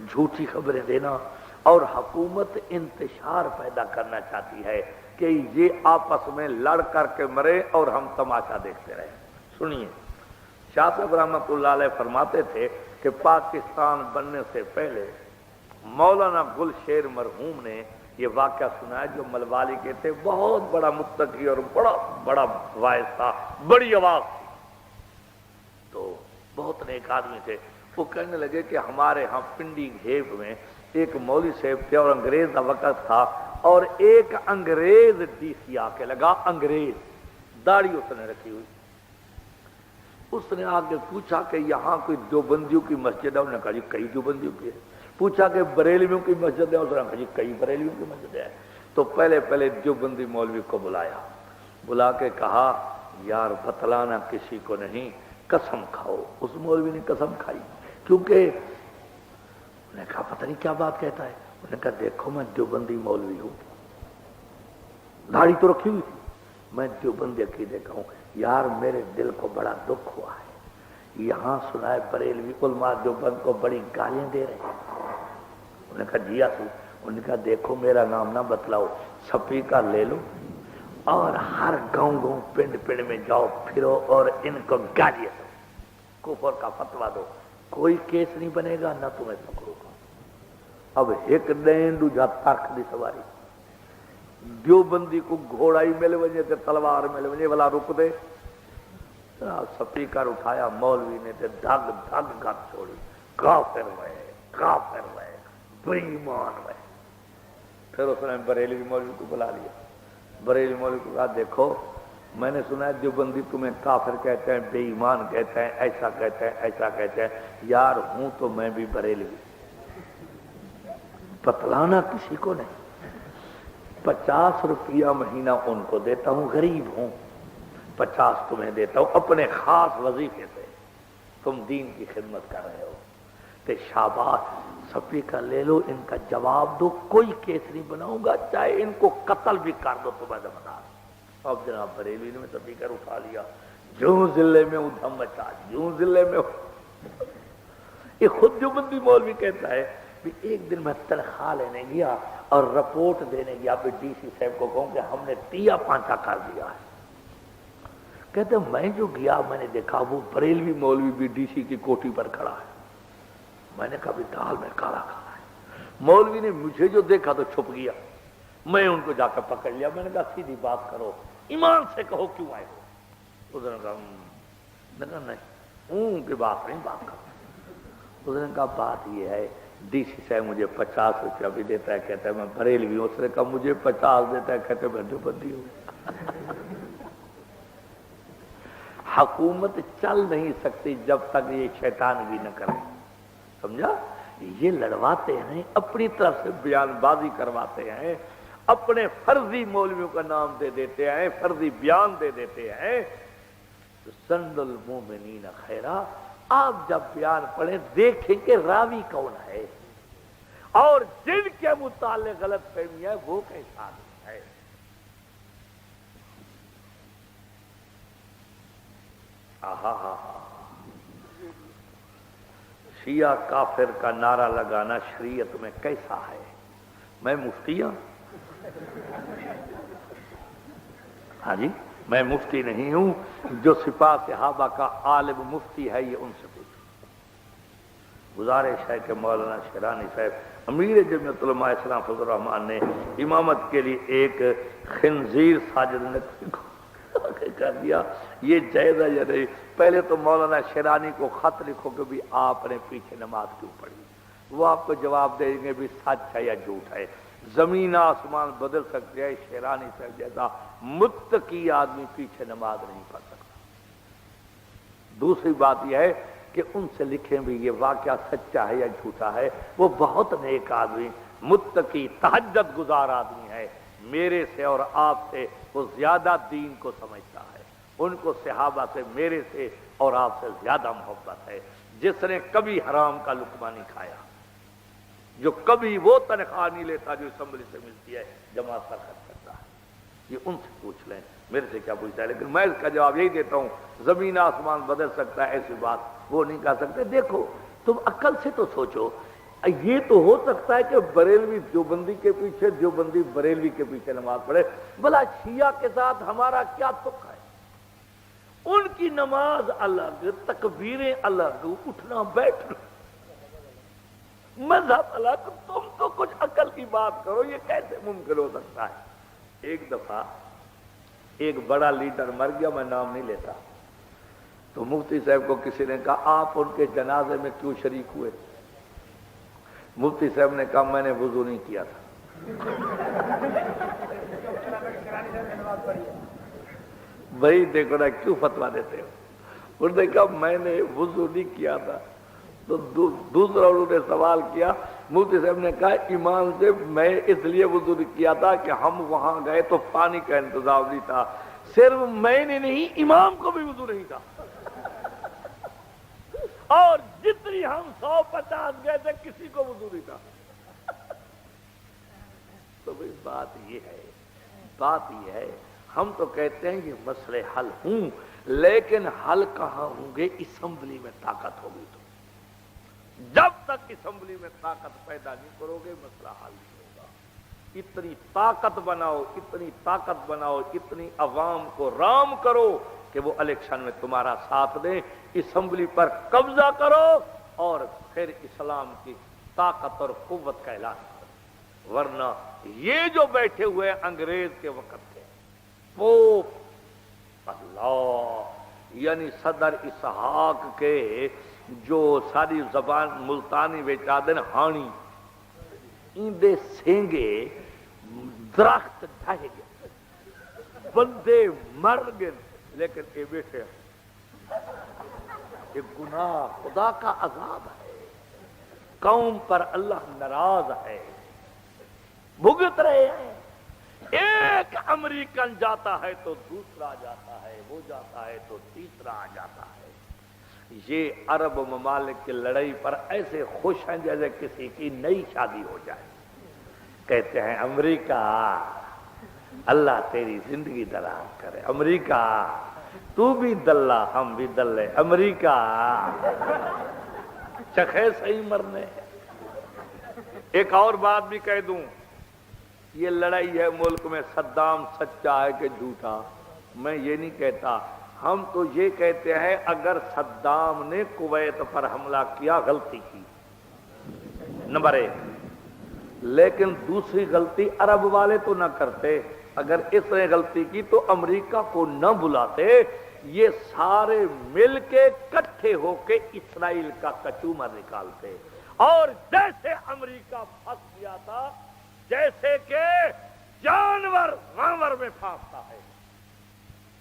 جھوٹی خبریں دینا، اور حکومت انتشار پیدا کرنا چاہتی ہے کہ یہ آپس میں لڑ کر کے مرے اور ہم تماشا دیکھتے رہیں۔ سنیے، شاہ صاحب رحمۃ اللہ علیہ فرماتے تھے کہ پاکستان بننے سے پہلے مولانا گل شیر مرحوم نے یہ واقعہ سنایا، جو ملوالی کے تھے، بہت بڑا متقی اور بڑا واعظ تھا، بڑی آواز تھی، تو بہت نیک آدمی تھے۔ وہ کہنے لگے کہ ہمارے ہاں پنڈی گھیب میں ایک مولوی صاحب تھے اور انگریز کا وقت تھا، اور ایک انگریز ڈی سی آ کے لگا، انگریز، داڑھی اس نے رکھی ہوئی۔ اس نے آ کے پوچھا کہ یہاں کوئی دیوبندیوں کی مسجد ہے؟ انہوں نے کہا جی کئی دیوبندیوں کی ہے۔ پوچھا کہ بریلویوں کی مسجد ہے؟ اس نے کہا جی کئی بریلویوں کی مسجد ہے۔ تو پہلے دیوبندی مولوی کو بلایا، بلا کے کہا یار بتلانا کسی کو نہیں، قسم کھاؤ۔ اس مولوی نے قسم کھائی، کیونکہ انہوں نے کہا پتہ نہیں کیا بات کہتا ہے۔ انہوں نے کہا دیکھو میں دیوبندی مولوی ہوں، داڑھی تو رکھی ہوئی تھی، میں دیوبندی عقیدے کا ہوں، یار میرے دل کو بڑا دکھ ہوا ہے، یہاں سنا ہے بریلوی علماء دیوبند کو بڑی گالیاں دے رہے ہیں۔ انہوں نے کہا جی آسو۔ انہوں نے کہا دیکھو میرا نام نہ بتلاؤ، سپیکر لے لو اور ہر گاؤں پنڈ میں جاؤ پھرو اور ان کو گالیاں دو، کفر کا فتویٰ دو، کوئی کیس نہیں بنے گا نہ تمہیں پکڑو گا۔ اب ایک دین دوجا ترک دی سواری، دیوبندی کو گھوڑا ہی مل وجے تے تلوار مل وجے والا رک دے۔ سپیکر اٹھایا مولوی نے تے دھگ گھر چھوڑی، کافر ہوئے بے ایمان ہوئے۔ پھر اس نے بریلوی مولوی کو بلا لیا، بریلوی مولوی کو کہا دیکھو میں نے سنا ہے دیوبندی تمہیں کافر کہتے ہیں، بے ایمان کہتے ہیں، ایسا کہتے ہیں، ایسا کہتے ہیں، یار ہوں تو میں بھی بریلوی، بتلانا کسی کو نہیں۔ 50 روپیہ مہینہ ان کو دیتا ہوں، غریب ہوں، 50 تمہیں دیتا ہوں اپنے خاص وظیفے سے، تم دین کی خدمت کر رہے ہو، کہ شاباش سپیکر لے لو، ان کا جواب دو، کوئی کیس نہیں بناؤں گا، چاہے ان کو قتل بھی کر دو تو میں بتا دوں۔ اب جناب بریلی نے سپیکر اٹھا لیا، جوں ضلع میں ادھم مچا، جوں ضلع میں یہ خود دیوبندی مولوی کہتا ہے کہ ایک دن میں تنخواہ لینے گیا اور رپورٹ دینے گیا پہ ڈی سی صاحب کو کہوں کہ ہم نے تیا پانچا کر دیا ہے۔ کہتے میں جو گیا میں نے دیکھا وہ بریلوی مولوی بھی ڈی سی کی کوٹھی پر کھڑا ہے، میں نے کہا بھی دال میں کالا کھانا ہے۔ مولوی نے مجھے جو دیکھا تو چھپ گیا، میں ان کو جا کر پکڑ لیا، میں نے کہا سیدھی بات کرو، ایمان سے کہو کیوں آئے ہو؟ اس نے کہا نہیں اون کی بات نہیں، بات کرو۔ اس نے کہا بات یہ ہے ڈی سی صاحب مجھے 50 روپیہ بھی دیتا ہے، کہتا ہے میں بریلوی ہوں۔ اس نے کہا مجھے 50 دیتا ہے، کہتے میں دیوبندی ہوں۔ حکومت چل نہیں سکتی جب تک یہ شیطانگی نہ کرے، سمجھا؟ یہ لڑواتے ہیں، اپنی طرف سے بیان بازی کرواتے ہیں، اپنے فرضی مولویوں کا نام دے دیتے ہیں، فرضی بیان دے دیتے ہیں۔ سند المومنین خیرا، آپ جب بیان پڑھیں دیکھیں کہ راوی کون ہے اور جن کے متعلق غلط فہمی ہے وہ کیسا ہے۔ شیعہ کافر کا نعرہ لگانا شریعت میں کیسا ہے؟ میں مفتی ہوں؟ ہاں جی، میں مفتی نہیں ہوں، جو سپاہ صحابہ کا عالم مفتی ہے یہ ان سے پوچھو۔ گزارش ہے کہ مولانا شیرانی صاحب امیر جمعیت علماء اسلام فضل الرحمان نے امامت کے لیے ایک خنزیر ساجد نے کر دیا، یہ جائز ہے یا نہیں؟ پہلے تو مولانا شیرانی کو خط لکھو کہ بھی آپ نے پیچھے نماز کیوں پڑھی، وہ آپ کو جواب دیں گے بھی سچ ہے یا جھوٹ ہے۔ زمین آسمان بدل سکتے ہیں، شیرانی صاحب جیسا متقی آدمی پیچھے نماز نہیں پڑھ سکتا۔ دوسری بات یہ ہے کہ ان سے لکھیں بھی یہ واقعہ سچا ہے یا جھوٹا ہے. وہ بہت نیک آدمی، متقی، تہجد گزار آدمی ہے. میرے سے اور آپ سے وہ زیادہ دین کو سمجھتا ہے. ان کو صحابہ سے، میرے سے اور آپ سے زیادہ محبت ہے. جس نے کبھی حرام کا لقمہ نہیں کھایا، جو کبھی وہ تنخواہ نہیں لیتا جو اسمبلی سے ملتی ہے، جماعت پر خرچ کرتا ہے. یہ ان سے پوچھ لیں، میرے سے کیا پوچھتا ہے. لیکن میں اس کا جواب یہی دیتا ہوں، زمین آسمان بدل سکتا ہے، ایسی بات وہ نہیں کہہ سکتے. دیکھو تم عقل سے تو سوچو، یہ تو ہو سکتا ہے کہ بریلوی دیوبندی کے پیچھے، دیوبندی بریلوی کے پیچھے نماز پڑھے. بھلا شیعہ کے ساتھ ہمارا کیا تک ہے؟ ان کی نماز الگ، تکبیریں الگ، اٹھنا بیٹھنا مذہب الگ. تم تو کچھ عقل کی بات کرو، یہ کیسے ممکن ہو سکتا ہے؟ ایک دفعہ ایک بڑا لیڈر مر گیا، میں نام نہیں لیتا. تو مفتی صاحب کو کسی نے کہا آپ ان کے جنازے میں کیوں شریک ہوئے؟ مفتی صاحب نے کہا میں نے وضو نہیں کیا تھا. بھائی دیکھو نا کیوں فتویٰ دیتے ہو. انہوں نے کہا میں نے وضو نہیں کیا تھا. تو دوسرا انہوں نے سوال کیا، مفتی صاحب نے کہا ایمان سے میں اس لیے وضو نہیں کیا تھا کہ ہم وہاں گئے تو پانی کا انتظام نہیں تھا. صرف میں نے نہیں، امام کو بھی وضو نہیں تھا. اور جتنی ہم 150 گئے تھے کسی کو وضو نہیں تھا. تو بھئی بات یہ ہے ہم تو کہتے ہیں یہ مسئلے حل ہوں، لیکن حل کہاں ہوں گے؟ اسمبلی میں طاقت ہوگی. تو جب تک اسمبلی میں طاقت پیدا نہیں کرو گے مسئلہ حل نہیں ہوگا. اتنی طاقت بناؤ، اتنی طاقت بناؤ، اتنی عوام کو رام کرو کہ وہ الیکشن میں تمہارا ساتھ دیں. اسمبلی پر قبضہ کرو اور پھر اسلام کی طاقت اور قوت کا اعلان کرو. ورنہ یہ جو بیٹھے ہوئے انگریز کے وقت کے پوپ اللہ یعنی صدر اسحاق کے جو ساری زبان ملتانی بیچا دن ہانی اندے سینگے درخت ڈھائے گئے، بندے مر گئے، لیکن اے بیٹھے یہ گناہ خدا کا عذاب ہے. قوم پر اللہ ناراض ہے، بھگت رہے ہیں. ایک امریکن جاتا ہے تو دوسرا جاتا ہے، وہ جاتا ہے تو تیسرا آ جاتا ہے. یہ عرب ممالک کی لڑائی پر ایسے خوش ہیں جیسے کسی کی نئی شادی ہو جائے. کہتے ہیں امریکہ اللہ تیری زندگی دراز کرے، امریکہ تو بھی دلہ ہم بھی دلے، امریکہ چکھے صحیح مرنے. ایک اور بات بھی کہہ دوں، یہ لڑائی ہے ملک میں صدام سچا ہے کہ جھوٹا، میں یہ نہیں کہتا. ہم تو یہ کہتے ہیں اگر صدام نے کویت پر حملہ کیا غلطی کی، نمبر 1. لیکن دوسری غلطی عرب والے تو نہ کرتے. اگر اس نے غلطی کی تو امریکہ کو نہ بلاتے، یہ سارے مل کے کٹھے ہو کے اسرائیل کا کچومر نکالتے. اور جیسے امریکہ پھنس گیا تھا جیسے کہ جانور غانور میں پھانستا ہے،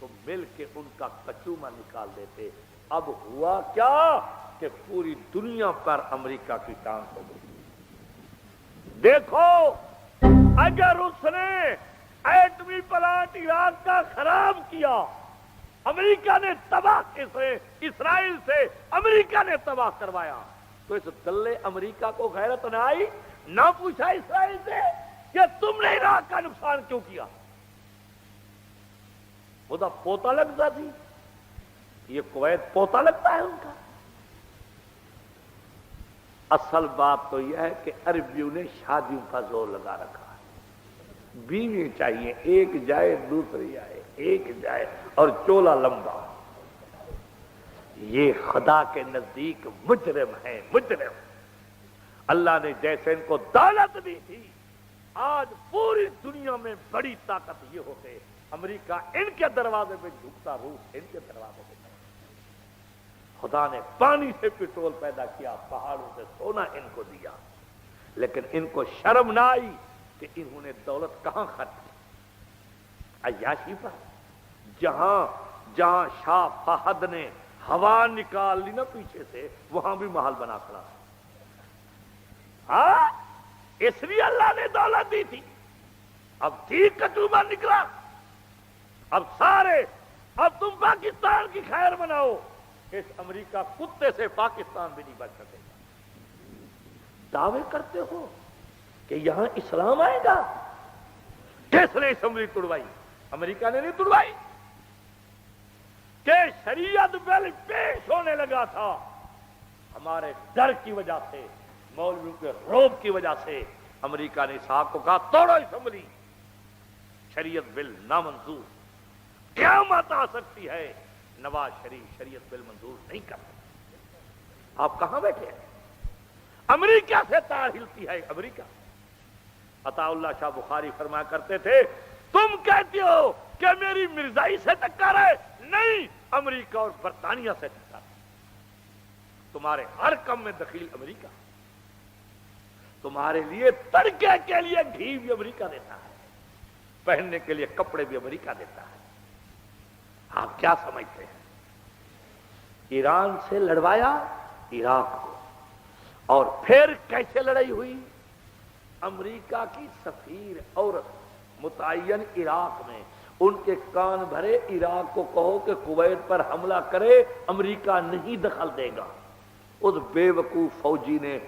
تو مل کے ان کا کچومہ نکال دیتے. اب ہوا کیا کہ پوری دنیا پر امریکہ کی ٹانگ ہو گئی. دیکھو اگر اس نے ایٹمی پلانٹ عراق کا خراب کیا، امریکہ نے تباہ، اسرائیل سے امریکہ نے تباہ کروایا، تو اس دلے امریکہ کو غیرت نہ آئی؟ نہ پوچھا اسرائیل سے کہ تم نے عراق کا نقصان کیوں کیا؟ خدا پوتا لگتا تھی، یہ کویت پوتا لگتا ہے ان کا. اصل بات تو یہ ہے کہ عربیوں نے شادیوں کا زور لگا رکھا ہے. بیوی چاہیے، ایک جائے دوسری آئے، ایک جائے اور چولا لمبا. یہ خدا کے نزدیک مجرم ہیں، مجرم. اللہ نے جیسے ان کو دولت دی تھی، آج پوری دنیا میں بڑی طاقت یہ ہوتے. امریکہ ان کے دروازے پہ جھکتا، روس ان کے دروازے پہ. خدا نے پانی سے پٹرول پیدا کیا، پہاڑوں سے سونا ان کو دیا، لیکن ان کو شرم نہ آئی کہ انہوں نے دولت کہاں خرچ کی؟ عیاشی پر. جہاں شاہ فہد نے ہوا نکال لی نا پیچھے سے، وہاں بھی محل بنا کھڑا۔ ہاں اس لیے اللہ نے دولت دی تھی۔ اب ٹھیک کچوبر نکلا، اب تم پاکستان کی خیر مناؤ، اس امریکہ کتے سے پاکستان بھی نہیں بچ سکے گا۔ دعوے کرتے ہو کہ یہاں اسلام آئے گا، کس نے اسمبلی توڑوائی؟ امریکہ نے نہیں توڑوائی، کہ شریعت بل پیش ہونے لگا تھا، ہمارے ڈر کی وجہ سے، مولویوں کے روب کی وجہ سے امریکہ نے صاحب کو کہا توڑو اسمبلی، شریعت بل نامنظور۔ قیامت آ سکتی ہے نواز شریف شریعت بل منظور نہیں کر سکتے۔ آپ کہاں بیٹھے ہیں؟ امریکہ سے تار ہلتی ہے امریکہ۔ عطا اللہ شاہ بخاری فرمایا کرتے تھے تم کہتے ہو کہ میری مرزائی سے ٹکر ہے، نہیں، امریکہ اور برطانیہ سے ٹکر ہے۔ تمہارے ہر کم میں دخیل امریکہ، تمہارے لیے تڑکے کے لیے گھی بھی امریکہ دیتا ہے، پہننے کے لیے کپڑے بھی امریکہ دیتا ہے۔ آپ کیا سمجھتے ہیں؟ ایران سے لڑوایا عراق کو، اور پھر کیسے لڑائی ہوئی؟ امریکہ کی سفیر اور متعین عراق میں، ان کے کان بھرے، عراق کو کہو کہ کویت پر حملہ کرے، امریکہ نہیں دخل دے گا۔ اس بے وقوف فوجی نے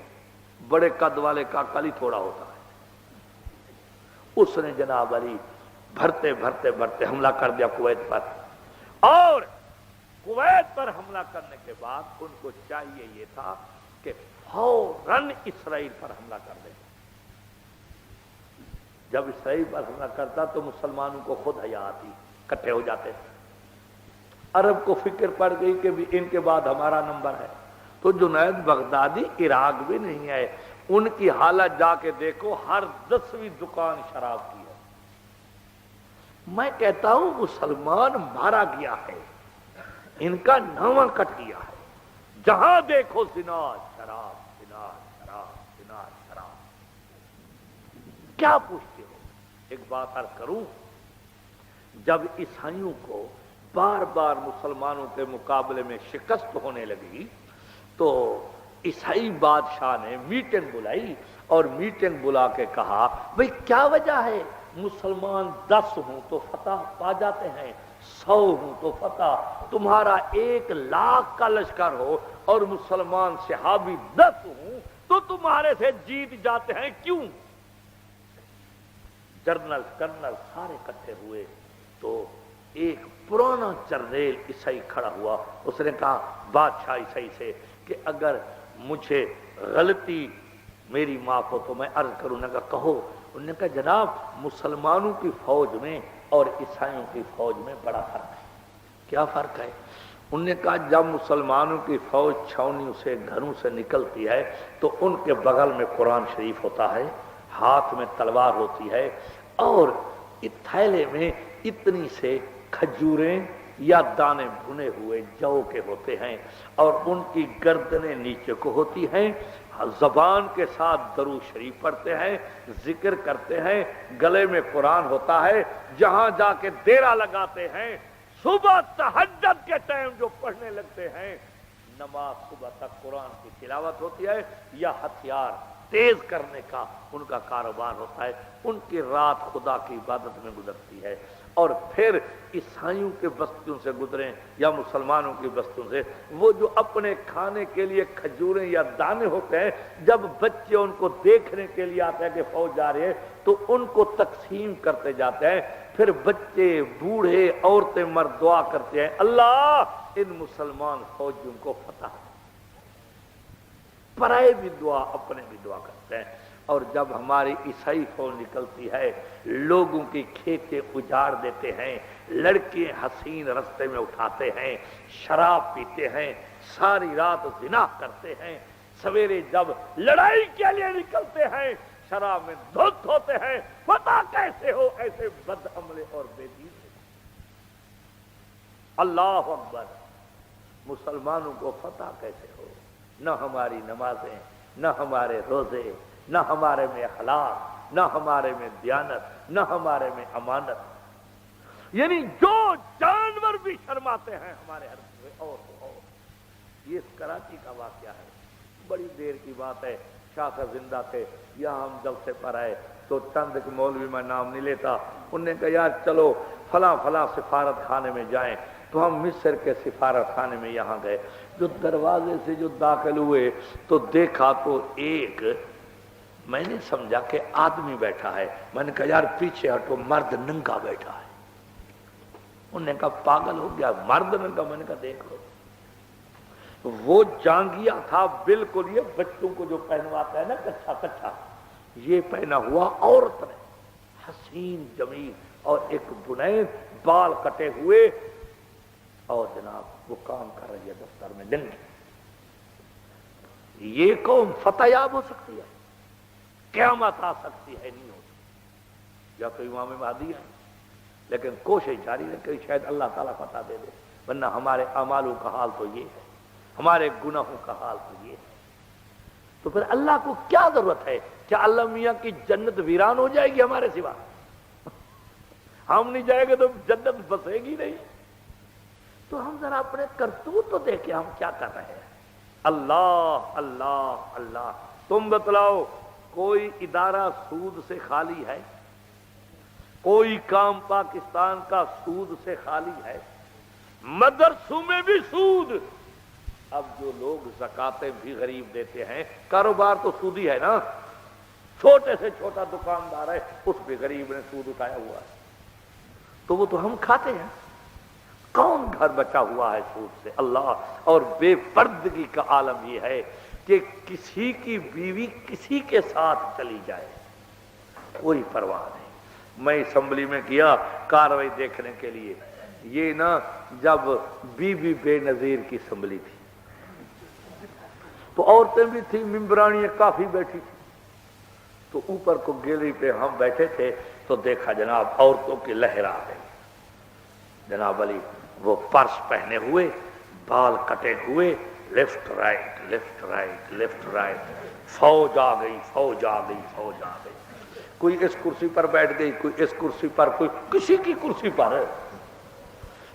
بڑے قد والے کا کلی تھوڑا ہوتا ہے، اس نے جناب علی بھرتے بھرتے بھرتے حملہ کر دیا کویت پر، اور کویت پر حملہ کرنے کے بعد ان کو چاہیے یہ تھا کہ فوراً اسرائیل پر حملہ کر دے۔ جب اسرائیل پر حملہ کرتا تو مسلمانوں کو خود حیا آتی، اکٹھے ہو جاتے۔ عرب کو فکر پڑ گئی کہ بھی ان کے بعد ہمارا نمبر ہے، تو جنید بغدادی عراق بھی نہیں ہے، ان کی حالت جا کے دیکھو، ہر 10ویں دکان شراب کی ہے۔ میں کہتا ہوں مسلمان مارا گیا ہے، ان کا نامہ کٹ گیا ہے، جہاں دیکھو زنا شراب، زنا شراب، زنا شراب۔ کیا پوچھتے ہو؟ ایک بات عرض کروں، جب عیسائیوں کو بار بار مسلمانوں کے مقابلے میں شکست ہونے لگی تو عیسائی بادشاہ نے میٹنگ بلائی، اور میٹنگ بلا کے کہا بھئی کیا وجہ ہے مسلمان 10 ہوں تو فتح پا جاتے ہیں، 100 ہوں تو فتح، تمہارا 1,00,000 کا لشکر ہو اور مسلمان صحابی 10 ہوں تو تمہارے سے جیت جاتے ہیں، کیوں؟ جنرل کرنل سارے اکٹھے ہوئے تو ایک پرانا جرنیل عیسائی کھڑا ہوا، اس نے کہا بادشاہ عیسائی سے کہ اگر مجھے غلطی میری معاف ہو تو میں عرض کروں۔ نے کہا کہو۔ انہوں نے کہا جناب مسلمانوں کی فوج میں اور عیسائیوں کی فوج میں بڑا فرق ہے۔ کیا فرق ہے؟ انہوں نے کہا جب مسلمانوں کی فوج چھاؤنیوں سے گھروں سے نکلتی ہے تو ان کے بغل میں قرآن شریف ہوتا ہے، ہاتھ میں تلوار ہوتی ہے، اور تھیلے میں اتنی سے کھجوریں یا دانے بھنے ہوئے جو کے ہوتے ہیں، اور ان کی گردنیں نیچے کو ہوتی ہیں، زبان کے ساتھ درود شریف پڑھتے ہیں، ذکر کرتے ہیں، گلے میں قرآن ہوتا ہے، جہاں جا کے ڈیرا لگاتے ہیں، صبح تہجد کے ٹائم جو پڑھنے لگتے ہیں، نماز صبح تک قرآن کی تلاوت ہوتی ہے یا ہتھیار تیز کرنے کا ان کا کاروبار ہوتا ہے، ان کی رات خدا کی عبادت میں گزرتی ہے۔ اور پھر عیسائیوں کے بستیوں سے گزریں یا مسلمانوں کی بستیوں سے، وہ جو اپنے کھانے کے لیے کھجوریں یا دانے ہوتے ہیں، جب بچے ان کو دیکھنے کے لیے آتے ہیں کہ فوج جا رہی ہے تو ان کو تقسیم کرتے جاتے ہیں، پھر بچے بوڑھے عورتیں مرد دعا کرتے ہیں اللہ ان مسلمان فوجیوں کو فتح۔ پرائے بھی دعا اپنے بھی دعا کرتے ہیں۔ اور جب ہماری عیسائی فوج نکلتی ہے لوگوں کی کھیتیں اجاڑ دیتے ہیں، لڑکے حسین رستے میں اٹھاتے ہیں، شراب پیتے ہیں، ساری رات زنا کرتے ہیں، سویرے جب لڑائی کے لیے نکلتے ہیں شراب میں دھت ہوتے ہیں، فتح کیسے ہو ایسے بد عملے اور بے دین۔ اللہ اکبر، مسلمانوں کو فتح کیسے ہو؟ نہ ہماری نمازیں، نہ ہمارے روزے، نہ ہمارے میں اخلاق، نہ ہمارے میں دیانت، نہ ہمارے میں امانت، یعنی جو جانور بھی شرم فرماتے ہیں ہمارے عرض میں اور یہ کراچی کا واقعہ ہے، بڑی دیر کی بات ہے، شاہ کا زندہ تھے، یہاں ہم جلسے پر آئے تو چند ایک مولوی، میں نام نہیں لیتا، انہوں نے کہا یار چلو فلاں فلاں سفارت خانے میں جائیں، تو ہم مصر کے سفارت خانے میں یہاں گئے، جو دروازے سے جو داخل ہوئے تو دیکھا تو ایک، میں نے سمجھا کہ آدمی بیٹھا ہے، میں نے کہا یار پیچھے ہٹو، مرد ننگا بیٹھا ہے، انہوں نے کہا پاگل ہو گیا، مرد ننگا؟ میں نے کہا دیکھ لو، وہ جانگیا تھا بالکل، یہ بچوں کو جو پہنواتا ہے نا کچھا کچھا، یہ پہنا ہوا عورت نے، حسین جمیل، اور ایک بنید، بال کٹے ہوئے، اور جناب وہ کام کر رہی ہے دفتر میں ننگی۔ یہ قوم فتح یاب ہو سکتی ہے، قیامت آ سکتی ہے، نہیں ہو سکتی، یا تو امام مہدی ہے، لیکن کوشش جاری رکھے، شاید اللہ تعالیٰ فتح دے دے، ورنہ ہمارے اعمالوں کا حال تو یہ ہے، ہمارے گناہوں کا حال تو یہ ہے۔ تو پھر اللہ کو کیا ضرورت ہے؟ کیا اللہ میاں کی جنت ویران ہو جائے گی ہمارے سوا؟ ہم نہیں جائیں گے تو جنت بسے گی نہیں۔ تو ہم ذرا اپنے کرتوت تو دیکھیں ہم کیا کر رہے ہیں۔ اللہ اللہ اللہ، تم بتلاؤ کوئی ادارہ سود سے خالی ہے؟ کوئی کام پاکستان کا سود سے خالی ہے؟ مدرسوں میں بھی سود۔ اب جو لوگ زکاتیں بھی غریب دیتے ہیں، کاروبار تو سودی ہے نا، چھوٹے سے چھوٹا دکاندار ہے، اس بھی غریب نے سود اٹھایا ہوا ہے، تو وہ تو ہم کھاتے ہیں۔ کون گھر بچا ہوا ہے سود سے؟ اللہ۔ اور بے پردگی کا عالم یہ ہے کہ کسی کی بیوی کسی کے ساتھ چلی جائے، کوئی پرواہ نہیں۔ میں اسمبلی میں گیا کارروائی دیکھنے کے لیے، یہ نا جب بی بی بے نظیر کی اسمبلی تھی تو عورتیں بھی تھیں، ممبرانیاں کافی بیٹھی تھی، تو اوپر کو گیلری پہ ہم بیٹھے تھے تو دیکھا جناب عورتوں کی لہر آ گئی، جناب علی وہ پرس پہنے ہوئے، بال کٹے ہوئے، left right left right left right, فوج آ گئی فوج آ گئی فوج آ گئی، کوئی اس کرسی پر بیٹھ گئی، کوئی اس کرسی پر، کوئی کسی کی کرسی پر،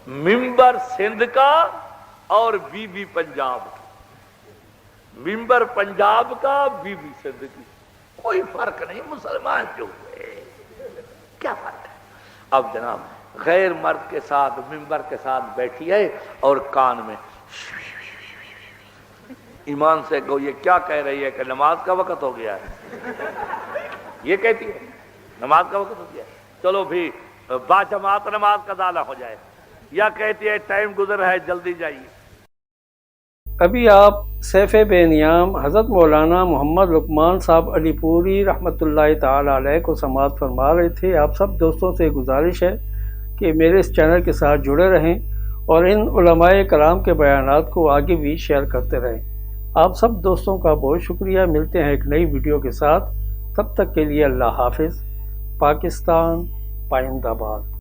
ممبر سندھ کا اور بی بی پنجاب کا، ممبر پنجاب کا، بی بی سندھ کی، کوئی فرق نہیں، مسلمان جو ہوئے کیا فرق ہے۔ اب جناب غیر مرد کے ساتھ ممبر کے ساتھ بیٹھی ہے اور کان میں ایمان سے کہو یہ کیا کہہ رہی ہے کہ نماز کا وقت ہو گیا ہے، یہ کہتی ہے نماز کا وقت ہو گیا ہے، چلو بھی باجماعت نماز کا ادا ہو جائے، یا کہتی ہے ٹائم گزر ہے جلدی جائیے۔ ابھی آپ سیف بے نیام حضرت مولانا محمد لقمان صاحب علی پوری رحمۃ اللہ تعالی علیہ کو سماعت فرما رہے تھے۔ آپ سب دوستوں سے گزارش ہے کہ میرے اس چینل کے ساتھ جڑے رہیں اور ان علماء کرام کے بیانات کو آگے بھی شیئر کرتے رہیں۔ آپ سب دوستوں کا بہت شکریہ۔ ملتے ہیں ایک نئی ویڈیو کے ساتھ، تب تک کے لیے اللہ حافظ۔ پاکستان پائندہ باد۔